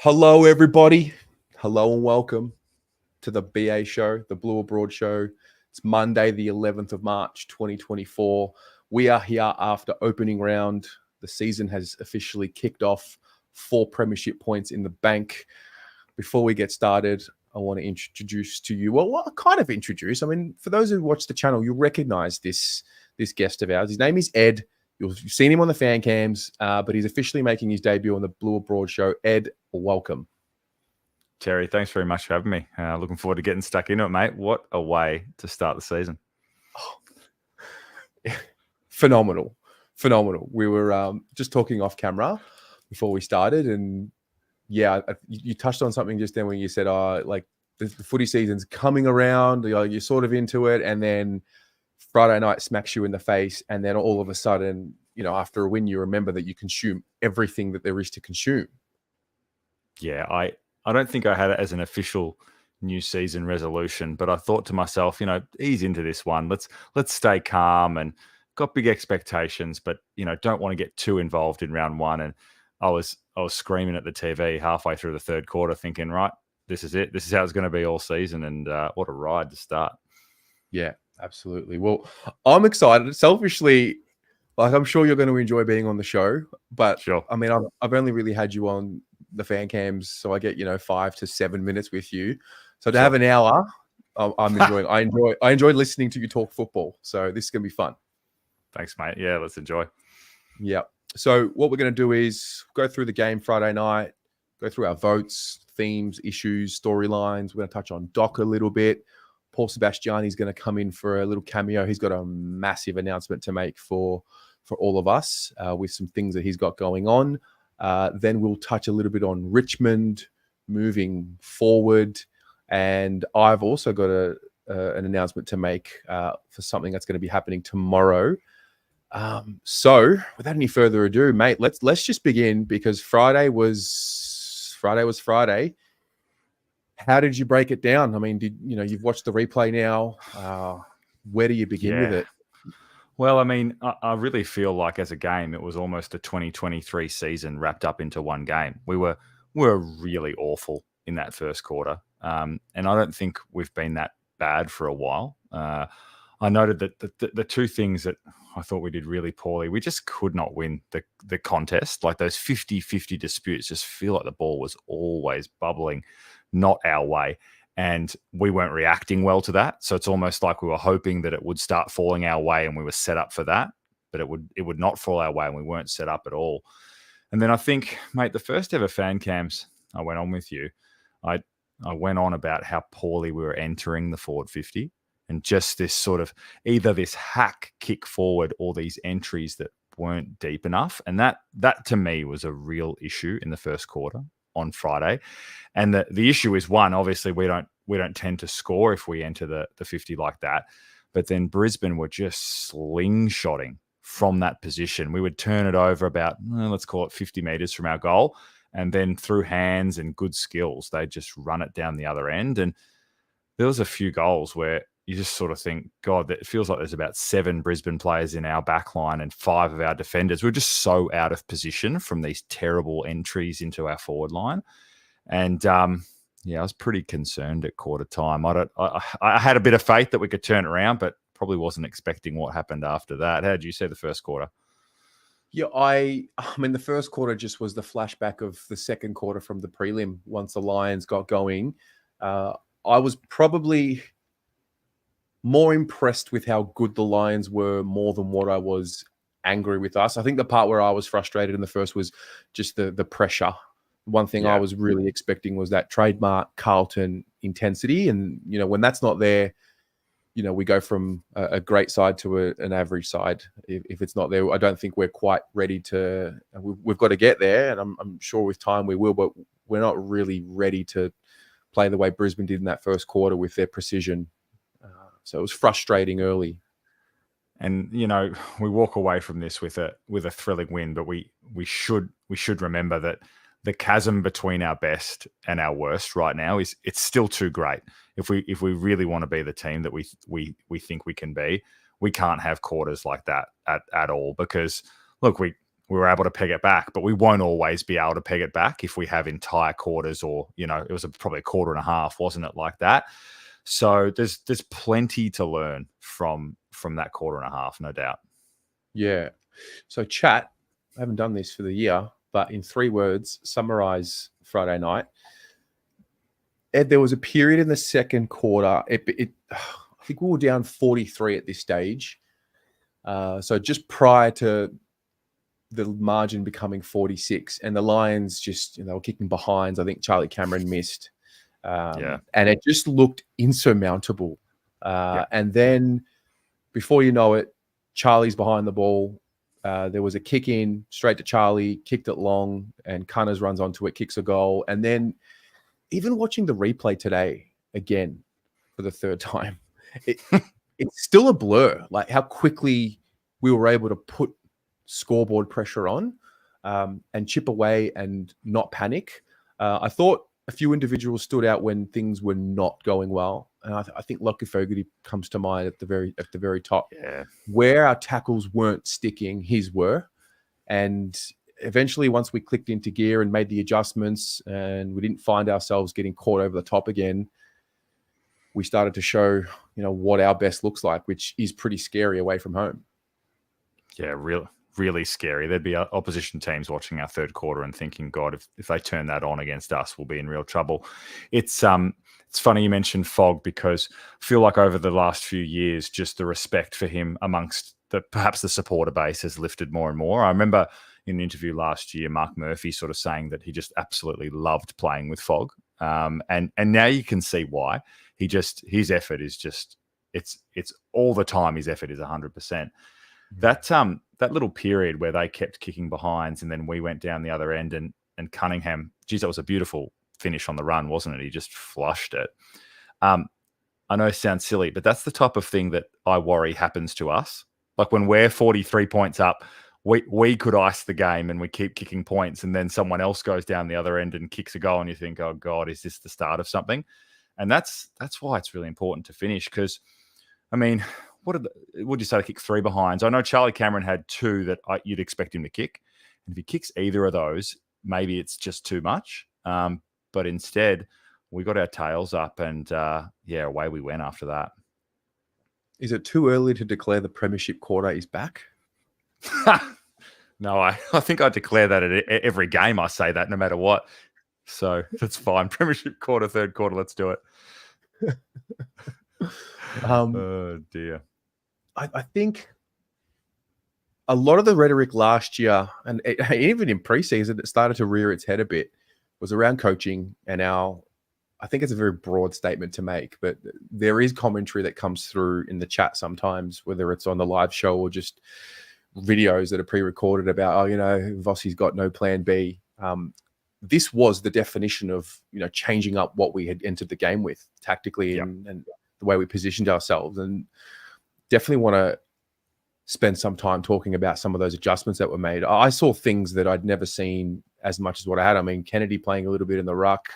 Hello, everybody. Hello and welcome to the BA show, the Blue Abroad show. It's Monday, the 11th of March, 2024. We are here after opening round. The season has officially kicked off. 4 premiership points in the bank. Before we get started, I want to introduce to you, well, kind of introduce. I mean, for those who watch the channel, you'll recognize this guest of ours. His name is Ed. You've seen him on the fan cams, but he's officially making his debut on the Blue Abroad show. Ed, welcome. Terry, thanks very much for having me. Looking forward to getting stuck into it, mate. What a way to start the season. Oh, phenomenal. We were just talking off camera before we started, and yeah, you touched on something just then when you said, like the footy season's coming around, you're sort of into it, and then Friday night smacks you in the face, and then all of a sudden, after a win, you remember that you consume everything that there is to consume. Yeah, I don't think I had it as an official new season resolution, but I thought to myself, ease into this one. Let's stay calm, and got big expectations, but don't want to get too involved in round one. And I was screaming at the TV halfway through the third quarter, thinking, right, this is it. This is how it's going to be all season, and what a ride to start. Yeah, absolutely. Well, I'm excited. Selfishly, like I'm sure you're going to enjoy being on the show, but sure. I mean, I've only really had you on the fan cams, so I get 5 to 7 minutes with you. So to have an hour, I'm enjoying. I enjoy listening to you talk football. So this is gonna be fun. Thanks, mate. Yeah, let's enjoy. Yeah. So what we're gonna do is go through the game Friday night, go through our votes, themes, issues, storylines. We're gonna touch on Doc a little bit. Paul Sebastiani's gonna come in for a little cameo. He's got a massive announcement to make for all of us with some things that he's got going on. Then we'll touch a little bit on Richmond moving forward. And I've also got an announcement to make for something that's going to be happening tomorrow. So without any further ado, mate, let's just begin, because Friday was Friday. How did you break it down? I mean, you've watched the replay now. Where do you begin with it? Well, I mean, I really feel like as a game, it was almost a 2023 season wrapped up into one game. We were really awful in that first quarter. And I don't think we've been that bad for a while. I noted that the two things that I thought we did really poorly, we just could not win the contest. Like those 50-50 disputes just feel like the ball was always bubbling not our way. And we weren't reacting well to that. So it's almost like we were hoping that it would start falling our way, and we were set up for that. But it would not fall our way, and we weren't set up at all. And then I think, mate, the first ever fan cams I went on with you, I went on about how poorly we were entering the forward 50, and just this sort of either this hack kick forward or these entries that weren't deep enough. And that to me was a real issue in the first quarter on Friday. And the issue is, one, obviously we don't tend to score if we enter the 50 like that. But then Brisbane were just slingshotting from that position. We would turn it over about, let's call it 50 meters from our goal. And then through hands and good skills, they just run it down the other end. And there was a few goals where you just sort of think, God, it feels like there's about 7 Brisbane players in our back line and 5 of our defenders. We're just so out of position from these terrible entries into our forward line. And I was pretty concerned at quarter time. I had a bit of faith that we could turn it around, but probably wasn't expecting what happened after that. How did you see the first quarter? Yeah, I mean, the first quarter just was the flashback of the second quarter from the prelim once the Lions got going. I was probably more impressed with how good the Lions were more than what I was angry with us. I think the part where I was frustrated in the first was just the pressure. One thing I was really expecting was that trademark Carlton intensity. And, when that's not there, we go from a great side to an average side. If it's not there, I don't think we're quite ready to. We've got to get there, and I'm sure with time we will. But we're not really ready to play the way Brisbane did in that first quarter with their precision. So it was frustrating early. And we walk away from this with a thrilling win, but we should remember that the chasm between our best and our worst right now it's still too great. If we really want to be the team that we think we can be, we can't have quarters like that at all. Because look, we we were able to peg it back, but we won't always be able to peg it back if we have entire quarters, or, it was probably a quarter and a half, wasn't it, like that? So there's plenty to learn from that quarter and a half, no doubt. Yeah. So chat, I haven't done this for the year, but in 3 words, summarize Friday night. Ed, there was a period in the second quarter. I think we were down 43 at this stage. So just prior to the margin becoming 46, and the Lions just, they were kicking behinds. I think Charlie Cameron missed. And it just looked insurmountable. And then before you know it, Charlie's behind the ball. There was a kick in straight to Charlie, kicked it long, and Cunners runs onto it, kicks a goal. And then even watching the replay today again for the 3rd time, it's still a blur, like how quickly we were able to put scoreboard pressure on and chip away and not panic. I thought a few individuals stood out when things were not going well. And I think Lockie Fogarty comes to mind at the very top. Yeah. Where our tackles weren't sticking, his were. And eventually, once we clicked into gear and made the adjustments and we didn't find ourselves getting caught over the top again, we started to show, what our best looks like, which is pretty scary away from home. Yeah, really scary. There'd be opposition teams watching our 3rd quarter and thinking, God, if they turn that on against us, we'll be in real trouble. It's funny you mentioned Fogg, because I feel like over the last few years, just the respect for him amongst perhaps the supporter base has lifted more and more. I remember in an interview last year, Mark Murphy sort of saying that he just absolutely loved playing with Fogg. And now you can see why. His effort is just, it's all the time. His effort is 100%. That little period where they kept kicking behinds and then we went down the other end, and Cunningham, geez, that was a beautiful finish on the run, wasn't it? He just flushed it. I know it sounds silly, but that's the type of thing that I worry happens to us. Like when we're 43 points up, we could ice the game and we keep kicking points, and then someone else goes down the other end and kicks a goal, and you think, oh God, is this the start of something? And that's why it's really important to finish, because, I mean, would you say to kick 3 behinds? I know Charlie Cameron had 2 that you'd expect him to kick. And if he kicks either of those, maybe it's just too much. But instead, we got our tails up and, away we went after that. Is it too early to declare the premiership quarter is back? No, I think I declare that at every game. I say that no matter what. So that's fine. Premiership quarter, 3rd quarter, let's do it. Oh, dear. I think a lot of the rhetoric last year, and even in preseason, it started to rear its head a bit, was around coaching and I think it's a very broad statement to make, but there is commentary that comes through in the chat sometimes, whether it's on the live show or just videos that are pre-recorded about, Vossi's got no plan B. This was the definition of, changing up what we had entered the game with tactically and the way we positioned ourselves. And definitely want to spend some time talking about some of those adjustments that were made. I saw things that I'd never seen as much as what I had. I mean, Kennedy playing a little bit in the ruck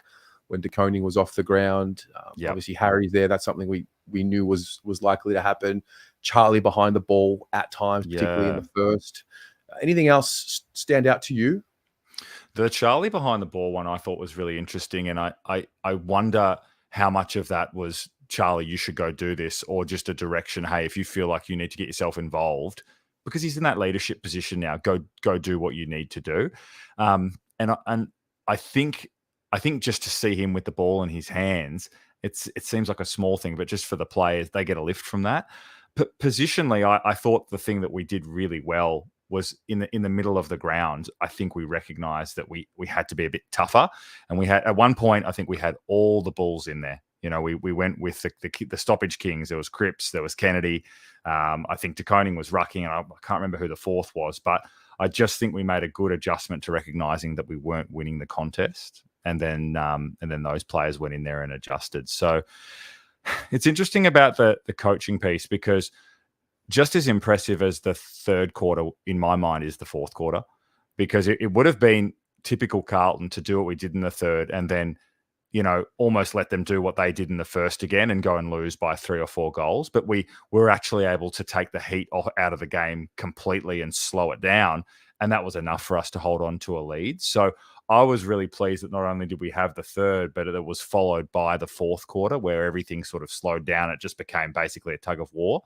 when De Koning was off the ground. Obviously, Harry's there. That's something we knew was likely to happen. Charlie behind the ball at times, particularly in the first. Anything else stand out to you? The Charlie behind the ball one I thought was really interesting, and I wonder how much of that was, Charlie, you should go do this, or just a direction, hey, if you feel like you need to get yourself involved, because he's in that leadership position now, go do what you need to do. And I think just to see him with the ball in his hands, it seems like a small thing, but just for the players, they get a lift from that. Positionally, I thought the thing that we did really well was in the middle of the ground. I think we recognized that we had to be a bit tougher, and we had, at one point, I think we had all the Bulls in there. We went with the stoppage kings. There was Cripps, there was Kennedy. I think De Koning was rucking, and I can't remember who the 4th was, but I just think we made a good adjustment to recognizing that we weren't winning the contest. And then those players went in there and adjusted. So it's interesting about the coaching piece, because just as impressive as the 3rd quarter, in my mind, is the 4th quarter, because it would have been typical Carlton to do what we did in the 3rd and then, almost let them do what they did in the 1st again and go and lose by 3 or 4 goals. But we were actually able to take the heat out of the game completely and slow it down, and that was enough for us to hold on to a lead. So I was really pleased that not only did we have the third, but it was followed by the fourth quarter where everything sort of slowed down. It just became basically a tug of war.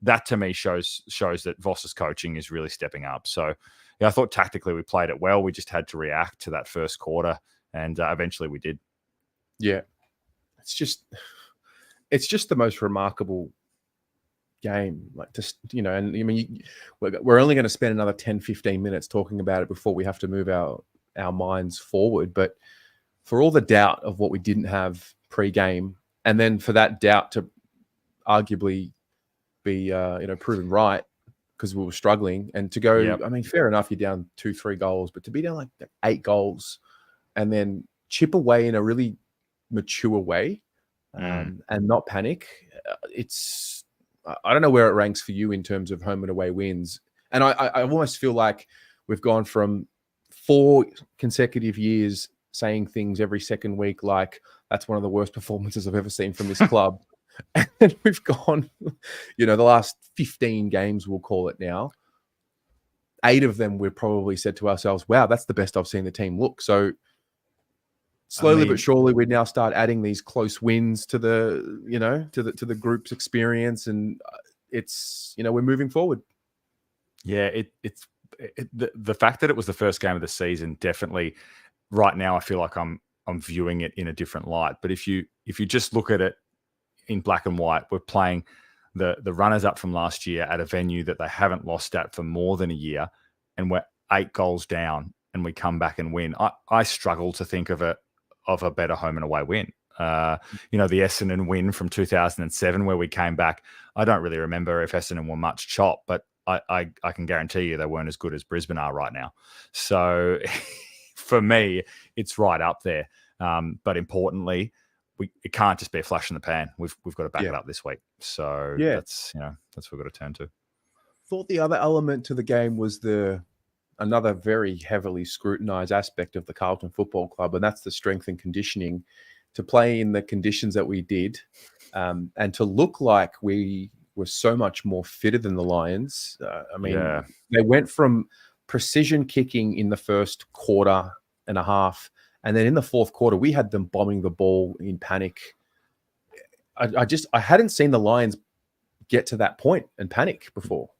That to me shows that Voss's coaching is really stepping up. So yeah, I thought tactically we played it well. We just had to react to that first quarter, and eventually we did. Yeah, it's just the most remarkable game. Like, just, you know, and I mean, we're only going to spend another 10, 15 minutes talking about it before we have to move our minds forward. But for all the doubt of what we didn't have pre-game, and then for that doubt to arguably be proven right because we were struggling, and to go, Yep. I mean, fair enough, you're down 2-3 goals, but to be down like 8 goals and then chip away in a really mature way, and not panic, I don't know where it ranks for you in terms of home and away wins. And I almost feel like we've gone from 4 consecutive years saying things every second week like that's one of the worst performances I've ever seen from this club. And we've gone, the last 15 games, we'll call it now, 8 of them we've probably said to ourselves, wow, that's the best I've seen the team look. So slowly but surely, we now start adding these close wins to the group's experience, and it's we're moving forward. Yeah, the fact that it was the first game of the season, definitely right now I feel like I'm viewing it in a different light. But if you just look at it in black and white, we're playing the runners up from last year at a venue that they haven't lost at for more than a year, and we're 8 goals down and we come back and win. I struggle to think of a better home and away win. The Essendon win from 2007 where we came back. I don't really remember if Essendon were much chop, but I can guarantee you they weren't as good as Brisbane are right now. So for me, it's right up there. But importantly, it can't just be a flash in the pan. We've got to back it up this week. So that's what we've got to turn to. Thought the other element to the game was another very heavily scrutinized aspect of the Carlton Football Club, and that's the strength and conditioning. To play in the conditions that we did, and to look like we were so much more fitter than the Lions. They went from precision kicking in the first quarter and a half, and then in the fourth quarter, we had them bombing the ball in panic. I hadn't seen the Lions get to that point and panic before.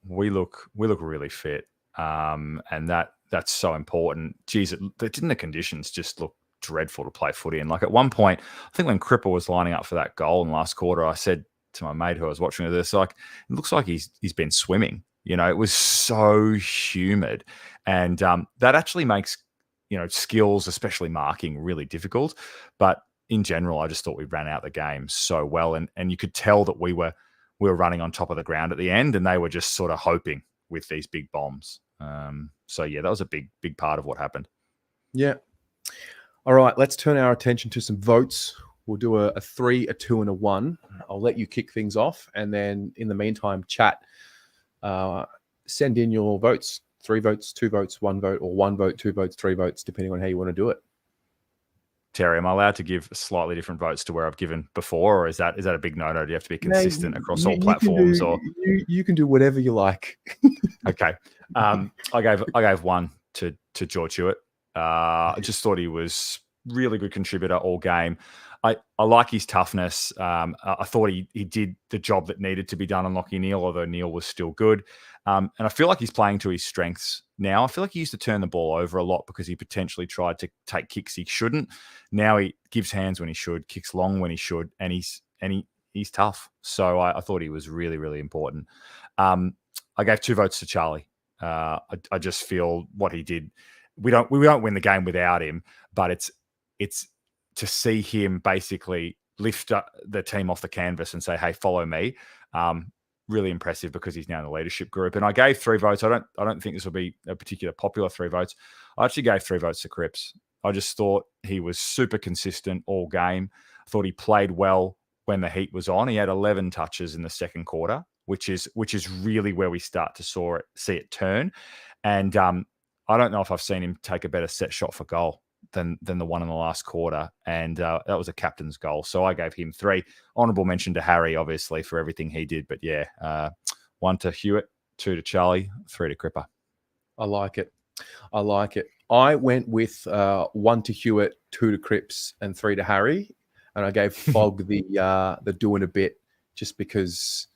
We look really fit. And that's so important. Geez, didn't the conditions just look dreadful to play footy in? Like at one point, I think when Cripper was lining up for that goal in the last quarter, I said to my mate who I was watching this, like, it looks like he's been swimming. It was so humid, and that actually makes skills, especially marking, really difficult. But in general, I just thought we ran out the game so well, and you could tell that we were running on top of the ground at the end, and they were just sort of hoping with these big bombs. So yeah, that was a big part of what happened. Yeah. All right, let's turn our attention to some votes. We'll do a 3, a 2, and a 1. I'll let you kick things off, and then in the meantime, chat. Send in your votes: 3 votes, 2 votes, 1 vote, or 1 vote, 2 votes, 3 votes, depending on how you want to do it. Terry, am I allowed to give slightly different votes to where I've given before, or is that a big no-no? Do you have to be consistent across all platforms? You can do whatever you like. Okay. I gave 1 to George Hewitt. I just thought he was really good contributor all game. I like his toughness. I thought he did the job that needed to be done on Lachie Neale, although Neale was still good. And I feel like he's playing to his strengths now. I feel like he used to turn the ball over a lot because he potentially tried to take kicks he shouldn't. Now he gives hands when he should, kicks long when he should, and he's tough. So I thought he was really, really important. I gave 2 votes to Charlie. I just feel what he did. We don't win the game without him, but it's to see him basically lift up the team off the canvas and say, "Hey, follow me." Really impressive because he's now in the leadership group. And I gave 3 votes. I don't think this will be a particular popular 3 votes. I actually gave 3 votes to Cripps. I just thought he was super consistent all game. I thought he played well when the heat was on. He had 11 touches in the second quarter, which is really where we start to see it turn. And I don't know if I've seen him take a better set shot for goal than the one in the last quarter. And that was a captain's goal. So I gave him 3. Honourable mention to Harry, obviously, for everything he did. But yeah, 1 to Hewitt, 2 to Charlie, 3 to Cripper. I like it. I like it. I went with 1 to Hewitt, 2 to Cripps, and 3 to Harry, and I gave Fogg the doing a bit just because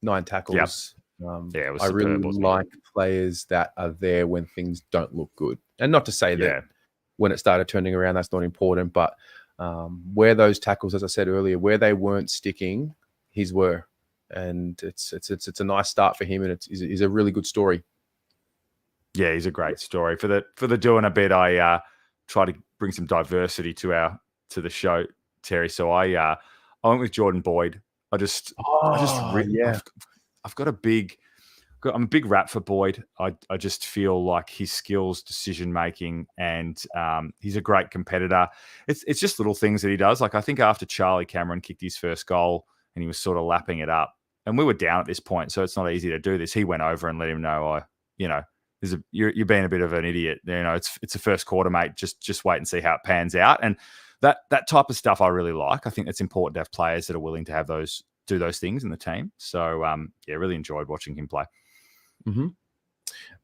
9 tackles. Yeah, it was I really superb, wasn't it? like players that are there when things don't look good, and not to say that when it started turning around, that's not important, but where those tackles, as I said earlier, where they weren't sticking, his were, and it's a nice start for him, and it's a really good story. Yeah, he's a great story. For the doing a bit, I try to bring some diversity to the show, Terry. So I went with Jordan Boyd. I've got a big. I'm a big rat for Boyd. I just feel like his skills, decision making, and he's a great competitor. It's just little things that he does. Like I think after Charlie Cameron kicked his first goal and he was sort of lapping it up, and we were down at this point, so it's not easy to do this. He went over and let him know, you're being a bit of an idiot. It's a first quarter, mate. Just wait and see how it pans out. And that type of stuff I really like. I think it's important to have players that are willing to do those things in the team. So really enjoyed watching him play. Mm-hmm.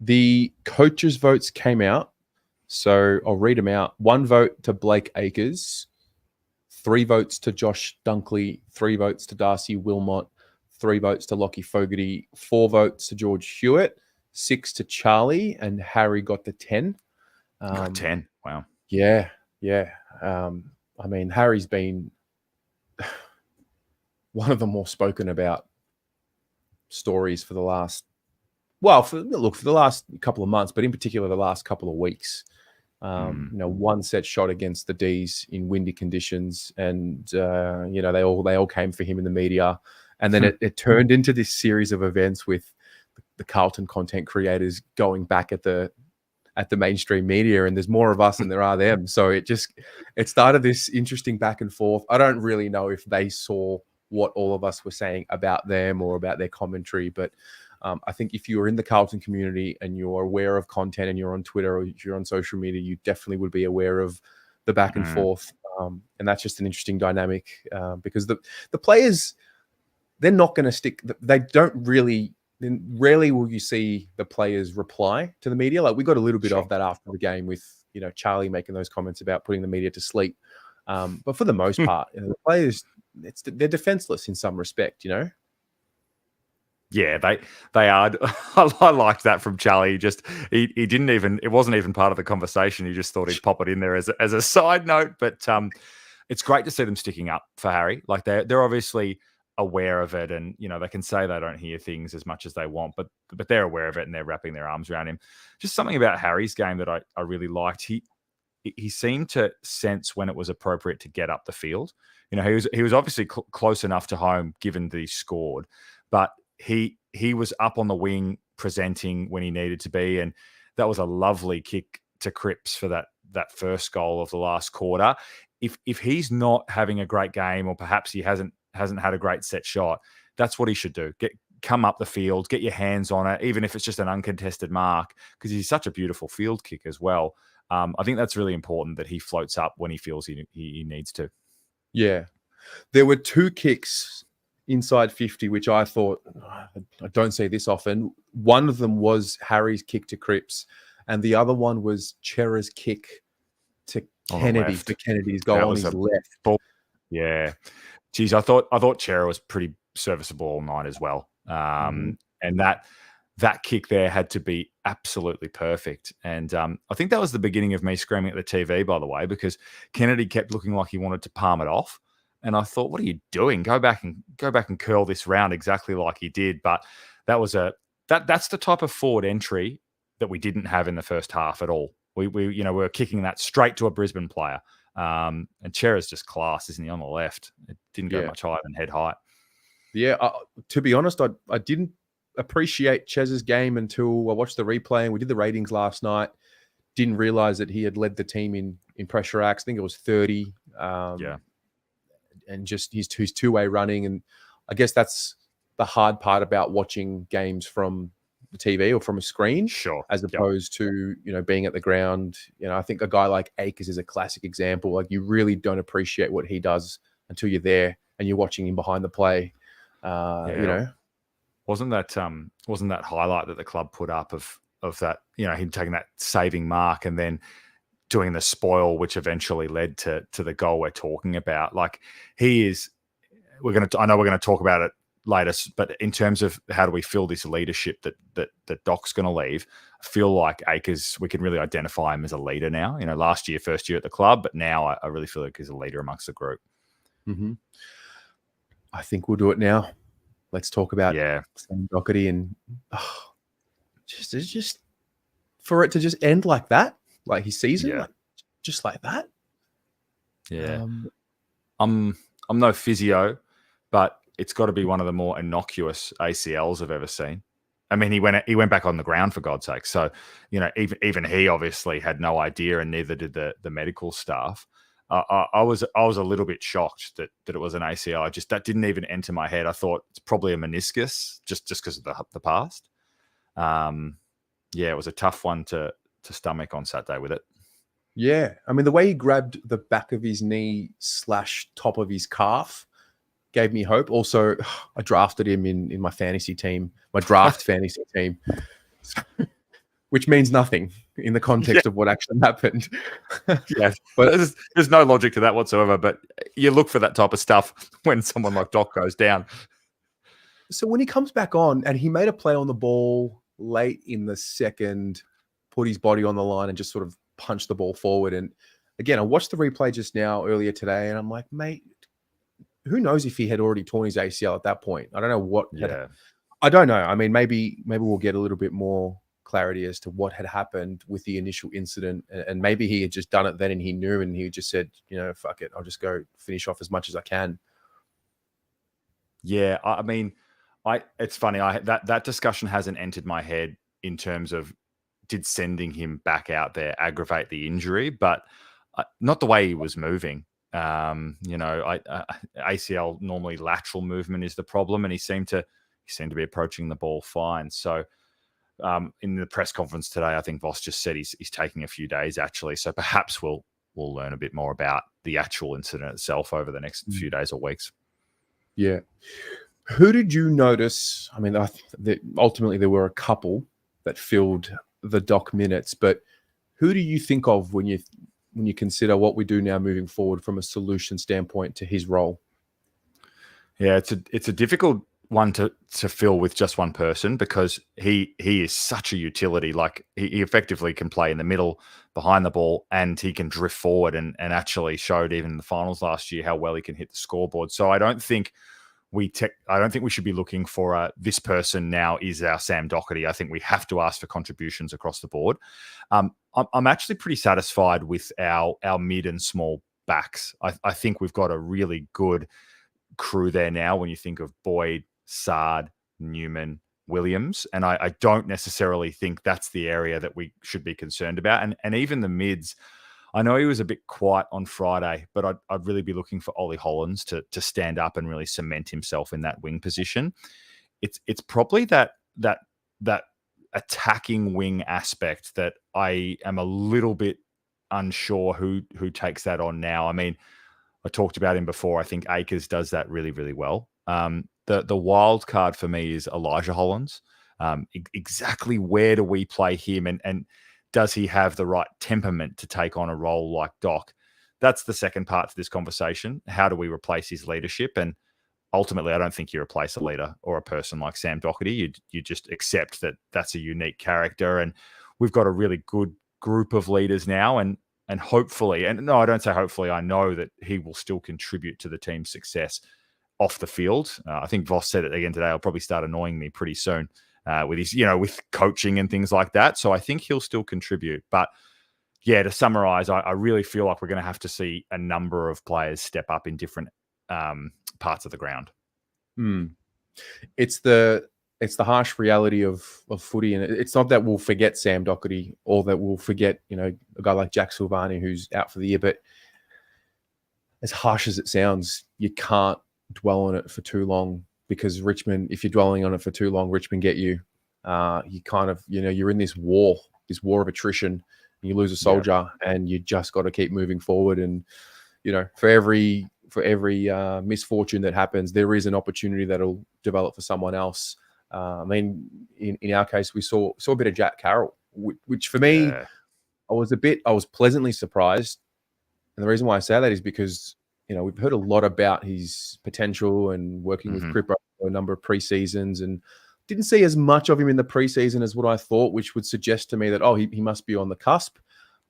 The coaches' votes came out, so I'll read them out. 1 vote to Blake Acres, 3 votes to Josh Dunkley, 3 votes to Darcy Wilmot, 3 votes to Lockie Fogarty, 4 votes to George Hewitt, 6 to Charlie, and Harry got the 10. Got 10. Wow. Yeah. I mean, Harry's been one of the more spoken about stories for the last. Well, for the last couple of months, but in particular the last couple of weeks, 1 set shot against the D's in windy conditions, and they all came for him in the media, and then it turned into this series of events with the Carlton content creators going back at the mainstream media, and there's more of us than there are them. So it started this interesting back and forth. I don't really know if they saw what all of us were saying about them or about their commentary, but. I think if you're in the Carlton community and you're aware of content and you're on Twitter or you're on social media, you definitely would be aware of the back and forth. And that's just an interesting dynamic because the players, they're not going to stick. They don't really, rarely will you see the players reply to the media. Like we got a little bit of that after the game with, Charlie making those comments about putting the media to sleep. But for the most part, the players, they're defenseless in some respect, Yeah, they are. I liked that from Charlie. He didn't even. It wasn't even part of the conversation. He just thought he'd pop it in there as a side note. But it's great to see them sticking up for Harry. Like they're obviously aware of it, and they can say they don't hear things as much as they want, but they're aware of it and they're wrapping their arms around him. Just something about Harry's game that I really liked. He seemed to sense when it was appropriate to get up the field. He was obviously close enough to home given that he scored, but he was up on the wing presenting when he needed to be, and that was a lovely kick to Cripps for that first goal of the last quarter. If he's not having a great game, or perhaps he hasn't had a great set shot, that's what he should do. Come up the field, get your hands on it, even if it's just an uncontested mark, because he's such a beautiful field kick as well. I think that's really important that he floats up when he feels he needs to. Yeah, there were 2 kicks inside 50, which I thought, I don't see this often. One of them was Harry's kick to Cripps, and the other one was Chera's kick to Kennedy for Kennedy's goal on his left. Ball. Yeah. Geez, I thought Chera was pretty serviceable all night as well. And that kick there had to be absolutely perfect. And I think that was the beginning of me screaming at the TV, by the way, because Kennedy kept looking like he wanted to palm it off. And I thought, what are you doing? Go back and curl this round exactly like he did. But that was that's the type of forward entry that we didn't have in the first half at all. We were kicking that straight to a Brisbane player. And Chera's just class, isn't he, on the left? It didn't go much higher than head height. Yeah, to be honest, I didn't appreciate Chez's game until I watched the replay, and we did the ratings last night. Didn't realize that he had led the team in pressure acts. I think it was 30. And just his two-way running. And I guess that's the hard part about watching games from the TV or from a screen, as opposed to, being at the ground. I think a guy like Akers is a classic example. Like you really don't appreciate what he does until you're there and you're watching him behind the play, Wasn't that highlight that the club put up of that, him taking that saving mark and then doing the spoil, which eventually led to the goal we're talking about. Like, he is, I know we're going to talk about it later, but in terms of how do we fill this leadership that Doc's going to leave, I feel like Akers, we can really identify him as a leader now. Last year, first year at the club, but now I really feel like he's a leader amongst the group. Mm-hmm. I think we'll do it now. Let's talk about Sam Doherty and just for it to just end like that, like his season, just like that. Yeah, I'm no physio, but it's got to be one of the more innocuous ACLs I've ever seen. I mean, he went back on the ground, for God's sake. So, even he obviously had no idea, and neither did the medical staff. I was a little bit shocked that it was an ACL. That didn't even enter my head. I thought it's probably a meniscus, just because of the past. It was a tough one to stomach on Saturday with it. Yeah, I mean, the way he grabbed the back of his knee / top of his calf gave me hope. Also, I drafted him in my fantasy team, my draft fantasy team, which means nothing in the context of what actually happened. Yes, but there's no logic to that whatsoever. But you look for that type of stuff when someone like Doc goes down. So when he comes back on, and he made a play on the ball late in the second, put his body on the line and just sort of punched the ball forward. And again, I watched the replay just now earlier today, and I'm like, mate, who knows if he had already torn his ACL at that point? I don't know what. I don't know. I mean, maybe we'll get a little bit more clarity as to what had happened with the initial incident, and maybe he had just done it then and he knew, and he just said, fuck it, I'll just go finish off as much as I can. Yeah, I mean, it's funny. That discussion hasn't entered my head in terms of did sending him back out there aggravate the injury, but not the way he was moving. ACL, normally lateral movement is the problem, and he seemed to be approaching the ball fine. So in the press conference today, I think Voss just said he's taking a few days actually. So perhaps we'll learn a bit more about the actual incident itself over the next few days or weeks. Yeah. Who did you notice? I mean, ultimately there were a couple that filled the Doc minutes, but who do you think of when you consider what we do now moving forward from a solution standpoint to his role? Yeah, it's a difficult one to fill with just one person, because he is such a utility. Like, he effectively can play in the middle behind the ball, and he can drift forward and actually showed even in the finals last year how well he can hit the scoreboard. So I don't think we should be looking for this person now is our Sam Doherty. I think we have to ask for contributions across the board. I'm actually pretty satisfied with our mid and small backs. I think we've got a really good crew there now when you think of Boyd, Sard, Newman, Williams. And I don't necessarily think that's the area that we should be concerned about. And even the mids, I know he was a bit quiet on Friday, but I'd really be looking for Ollie Hollands to stand up and really cement himself in that wing position. It's probably that attacking wing aspect that I am a little bit unsure who takes that on now. I mean, I talked about him before. I think Akers does that really, really well. The wild card for me is Elijah Hollands. Exactly where do we play him, and does he have the right temperament to take on a role like Doc? That's the second part to this conversation. How do we replace his leadership? And ultimately, I don't think you replace a leader or a person like Sam Doherty. You just accept that that's a unique character, and we've got a really good group of leaders now, and hopefully, and no, I don't say hopefully, I know that he will still contribute to the team's success off the field. I think Voss said it again today. He'll probably start annoying me pretty soon with his, with coaching and things like that. So I think he'll still contribute. But yeah, to summarize, I really feel like we're going to have to see a number of players step up in different parts of the ground. It's the harsh reality of footy, and it's not that we'll forget Sam Doherty or that we'll forget, a guy like Jack Silvani who's out for the year. But as harsh as it sounds, you can't dwell on it for too long, because Richmond, if you're dwelling on it for too long, Richmond get you. You kind of, you're in this war of attrition. You lose a soldier, and you just got to keep moving forward. And for every misfortune that happens, there is an opportunity that'll develop for someone else. I mean, in our case, we saw a bit of Jack Carroll, which for me, I was pleasantly surprised. And the reason why I say that is because, we've heard a lot about his potential and working with Cripper for a number of preseasons, and didn't see as much of him in the preseason as what I thought, which would suggest to me that, he must be on the cusp.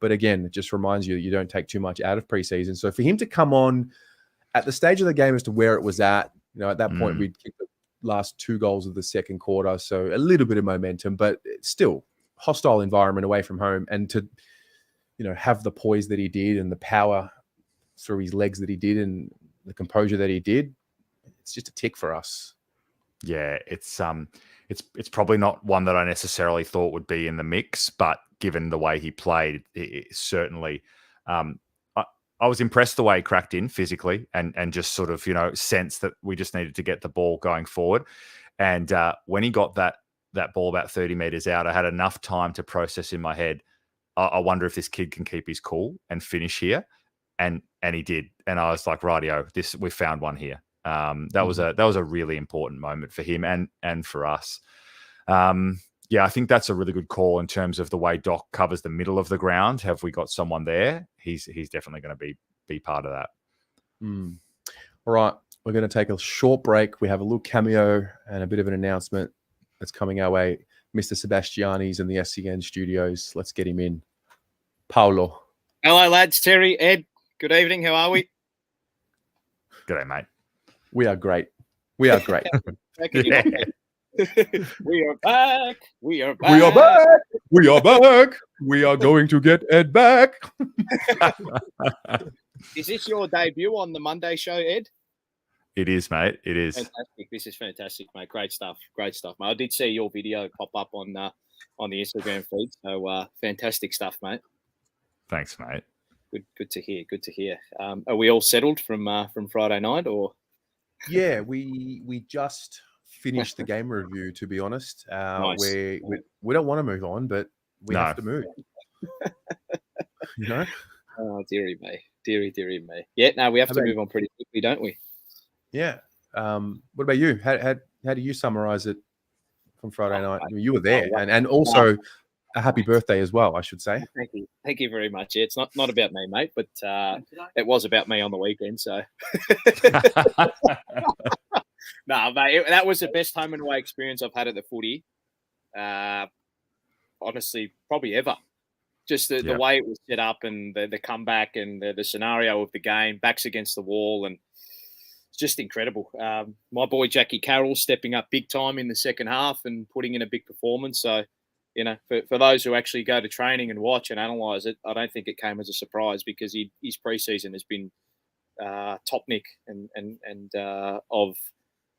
But again, it just reminds you that you don't take too much out of preseason. So for him to come on at the stage of the game as to where it was at, at that point, we'd kicked the last 2 goals of the second quarter. So a little bit of momentum, but still hostile environment away from home. And to, have the poise that he did and the power through his legs that he did and the composure that he did, it's just a tick for us. Yeah, it's probably not one that I necessarily thought would be in the mix, but given the way he played, it certainly. I was impressed the way he cracked in physically and just sort of sense that we just needed to get the ball going forward. And when he got that ball about 30 meters out, I had enough time to process in my head, I wonder if this kid can keep his cool and finish here, and he did. And I was like, rightio, we found one here. That was a really important moment for him and for us. Yeah, I think that's a really good call in terms of the way Doc covers the middle of the ground. Have we got someone there? He's definitely going to be part of that. All right, we're going to take a short break. We have a little cameo and a bit of an announcement that's coming our way. Mr. Sebastiani's in the SCN studios. Let's get him in. Paolo. Hello, lads. Terry, Ed. Good evening. How are we? G'day, mate. We are great. We are great. Yeah. We are back. We are back. We are back. We are back. We are going to get Ed back. Is this your debut on the Monday show, Ed? It is, mate. It is. Fantastic. This is fantastic, mate. Great stuff. Great stuff, mate. I did see your video pop up on the Instagram feed. So fantastic stuff, mate. Thanks, mate. Good to hear. Good to hear. Are we all settled from Friday night, or? Yeah, we just finished the game review. To be honest, Nice. we don't want to move on, but we have to move. Oh, dearie me. Dearie me. Yeah, no, we have to move on pretty quickly, don't we? Yeah. What about you? How do you summarize it from Friday night? I mean, you were there, and also a happy birthday as well, I should say. Thank you very much. Yeah, it's not about me, mate, but it was about me on the weekend. So, no, mate, that was the best home and away experience I've had at the footy. Honestly, probably ever. Just the way it was set up and the comeback and the scenario of the game, backs against the wall, and it's just incredible. My boy Jackie Carroll stepping up big time in the second half and putting in a big performance. So, for those who actually go to training and watch and analyse it, I don't think it came as a surprise because his preseason has been top nick and of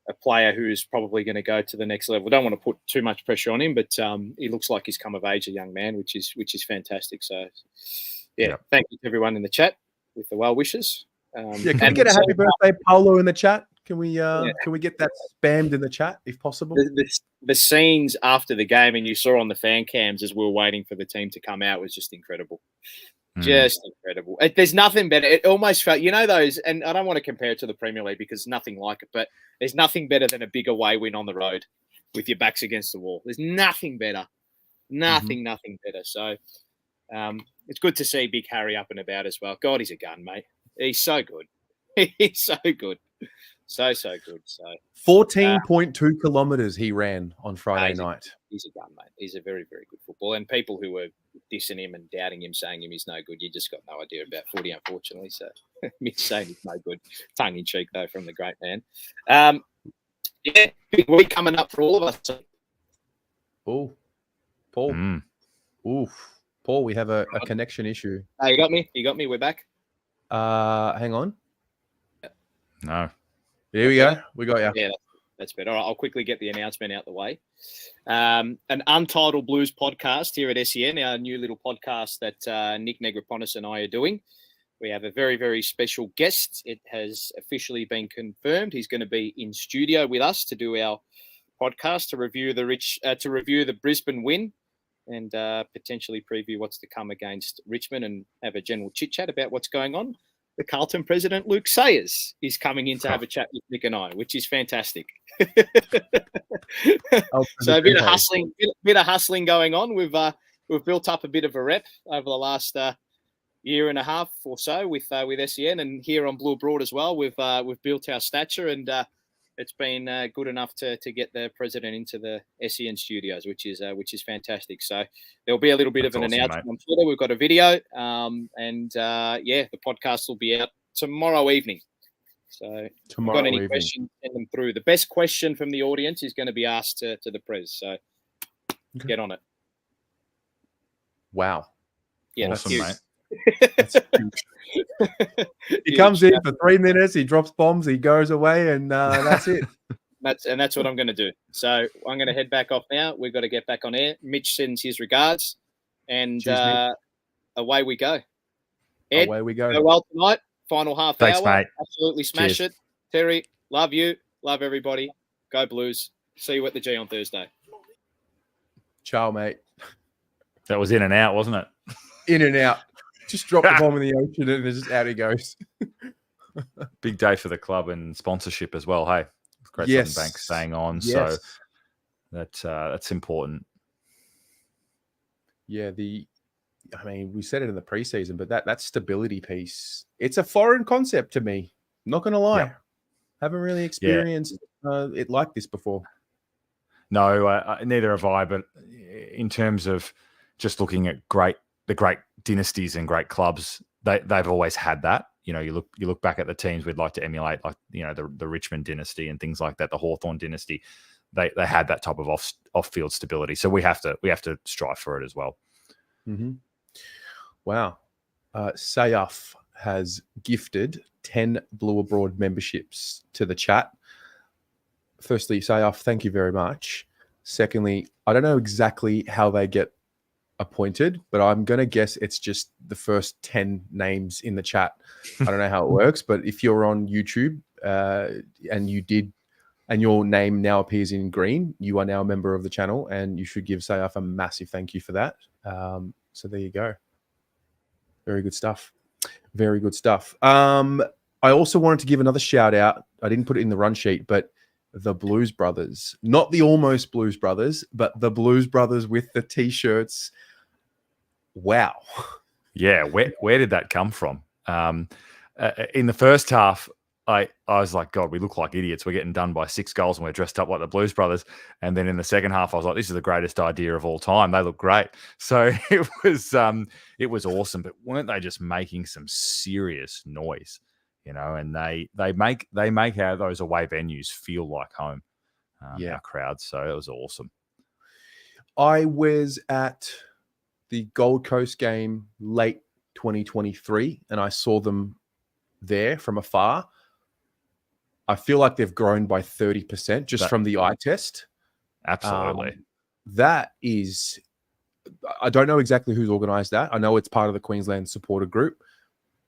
a player who is probably going to go to the next level. I don't want to put too much pressure on him, but he looks like he's come of age, a young man, which is fantastic. So, thank you to everyone in the chat with the well wishes. Can we get a happy birthday, Paolo, in the chat? Can we get that spammed in the chat if possible? The scenes after the game, and you saw on the fan cams as we were waiting for the team to come out, was just incredible. Just incredible. There's nothing better. It almost felt, those, and I don't want to compare it to the Premier League because nothing like it, but there's nothing better than a big away win on the road with your backs against the wall. There's nothing better. Nothing better. So it's good to see Big Harry up and about as well. God, he's a gun, mate. He's so good. He's so good. So good. So 14.2 kilometers he ran on Friday night. He's a gun, mate. He's a very, very good footballer. And people who were dissing him and doubting him, saying he's no good, you just got no idea about footy, unfortunately. So me saying he's no good. Tongue in cheek, though, from the great man. Big week coming up for all of us. Oh, Paul. Oof. Paul, we have a connection issue. You got me. We're back. Hang on. No. Here we go. We got you. Yeah, that's better. All right, I'll quickly get the announcement out the way. An Untitled Blues podcast here at SEN, our new little podcast that Nick Negroponis and I are doing. We have a very, very special guest. It has officially been confirmed. He's going to be in studio with us to do our podcast to review the Brisbane win and potentially preview what's to come against Richmond and have a general chit chat about what's going on. the Carlton president, Luke Sayers, is coming in to have a chat with Nick and I, which is fantastic. So a bit of hustling going on. We've built up a bit of a rep over the last year and a half or so with SEN, and here on Blue Broad as well. We've built our stature, and it's been good enough to get the president into the SEN studios, which is fantastic. So there'll be a little bit of an announcement on Twitter. We've got a video, and the podcast will be out tomorrow evening. So if you've got any questions, send them through. The best question from the audience is going to be asked to the Prez. So get on it. Wow. Yeah, awesome, mate. He comes in for 3 minutes, he drops bombs, he goes away, and that's it. That's what I'm going to do. So I'm going to head back off now. We've got to get back on air. Mitch sends his regards, and away we go. Ed, away we go. Go well tonight. Final half Thanks, hour. Mate. Absolutely smash it. Terry, love you. Love everybody. Go Blues. See you at the G on Thursday. Ciao, mate. That was in and out, wasn't it? In and out. Just drop the bomb in the ocean and just out he goes. Big day for the club and sponsorship as well. Hey, Great Southern Bank staying on. Yes. So that's important. Yeah, we said it in the preseason, but that stability piece, it's a foreign concept to me. I'm not going to lie. Haven't really experienced it like this before. No, neither have I. But in terms of just looking at the great dynasties and great clubs, they've always had that. You know, you look back at the teams we'd like to emulate, like the Richmond dynasty and things like that, the Hawthorn dynasty. They had that type of off-field stability. So we have to strive for it as well. Mm-hmm. Wow. Sayaf has gifted 10 Blue Abroad memberships to the chat. Firstly, Sayaf, thank you very much. Secondly, I don't know exactly how they get appointed, but I'm going to guess it's just the first 10 names in the chat. I don't know how it works, but if you're on YouTube and your name now appears in green, you are now a member of the channel, and you should give Sayaf a massive thank you for that. So there you go. Very good stuff. Very good stuff. I also wanted to give another shout out. I didn't put it in the run sheet, but the Blues Brothers, not the almost Blues Brothers, but the Blues Brothers with the T-shirts. Wow. Yeah. Where did that come from? In the first half, I was like, God, we look like idiots. We're getting done by 6 goals and we're dressed up like the Blues Brothers. And then in the second half, I was like, this is the greatest idea of all time. They look great. So it was awesome. But weren't they just making some serious noise? And they make those away venues feel like home. Our crowds. So it was awesome. I was at the Gold Coast game late 2023, and I saw them there from afar. I feel like they've grown by 30% just from the eye test. Absolutely. That is, I don't know exactly who's organized that. I know it's part of the Queensland supporter group.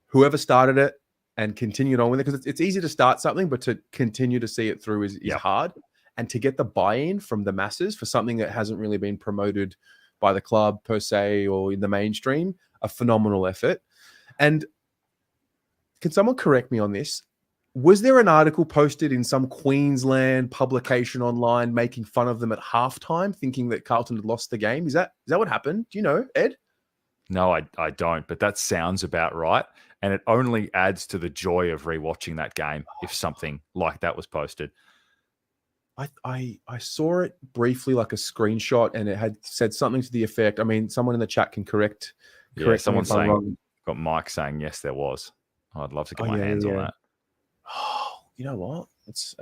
Whoever started it and continued on with it, because it's easy to start something, but to continue to see it through is hard. And to get the buy-in from the masses for something that hasn't really been promoted by the club per se or in the mainstream, a phenomenal effort. And can someone correct me on this? Was there an article posted in some Queensland publication online making fun of them at halftime, thinking that Carlton had lost the game? Is that what happened? Do you know, Ed? No, I don't, but that sounds about right. And it only adds to the joy of rewatching that game if something like that was posted. I saw it briefly, like a screenshot, and it had said something to the effect. I mean, someone in the chat can correct. Someone's saying, got Mike saying, yes, there was. I'd love to get my hands on that. Oh, you know what? It's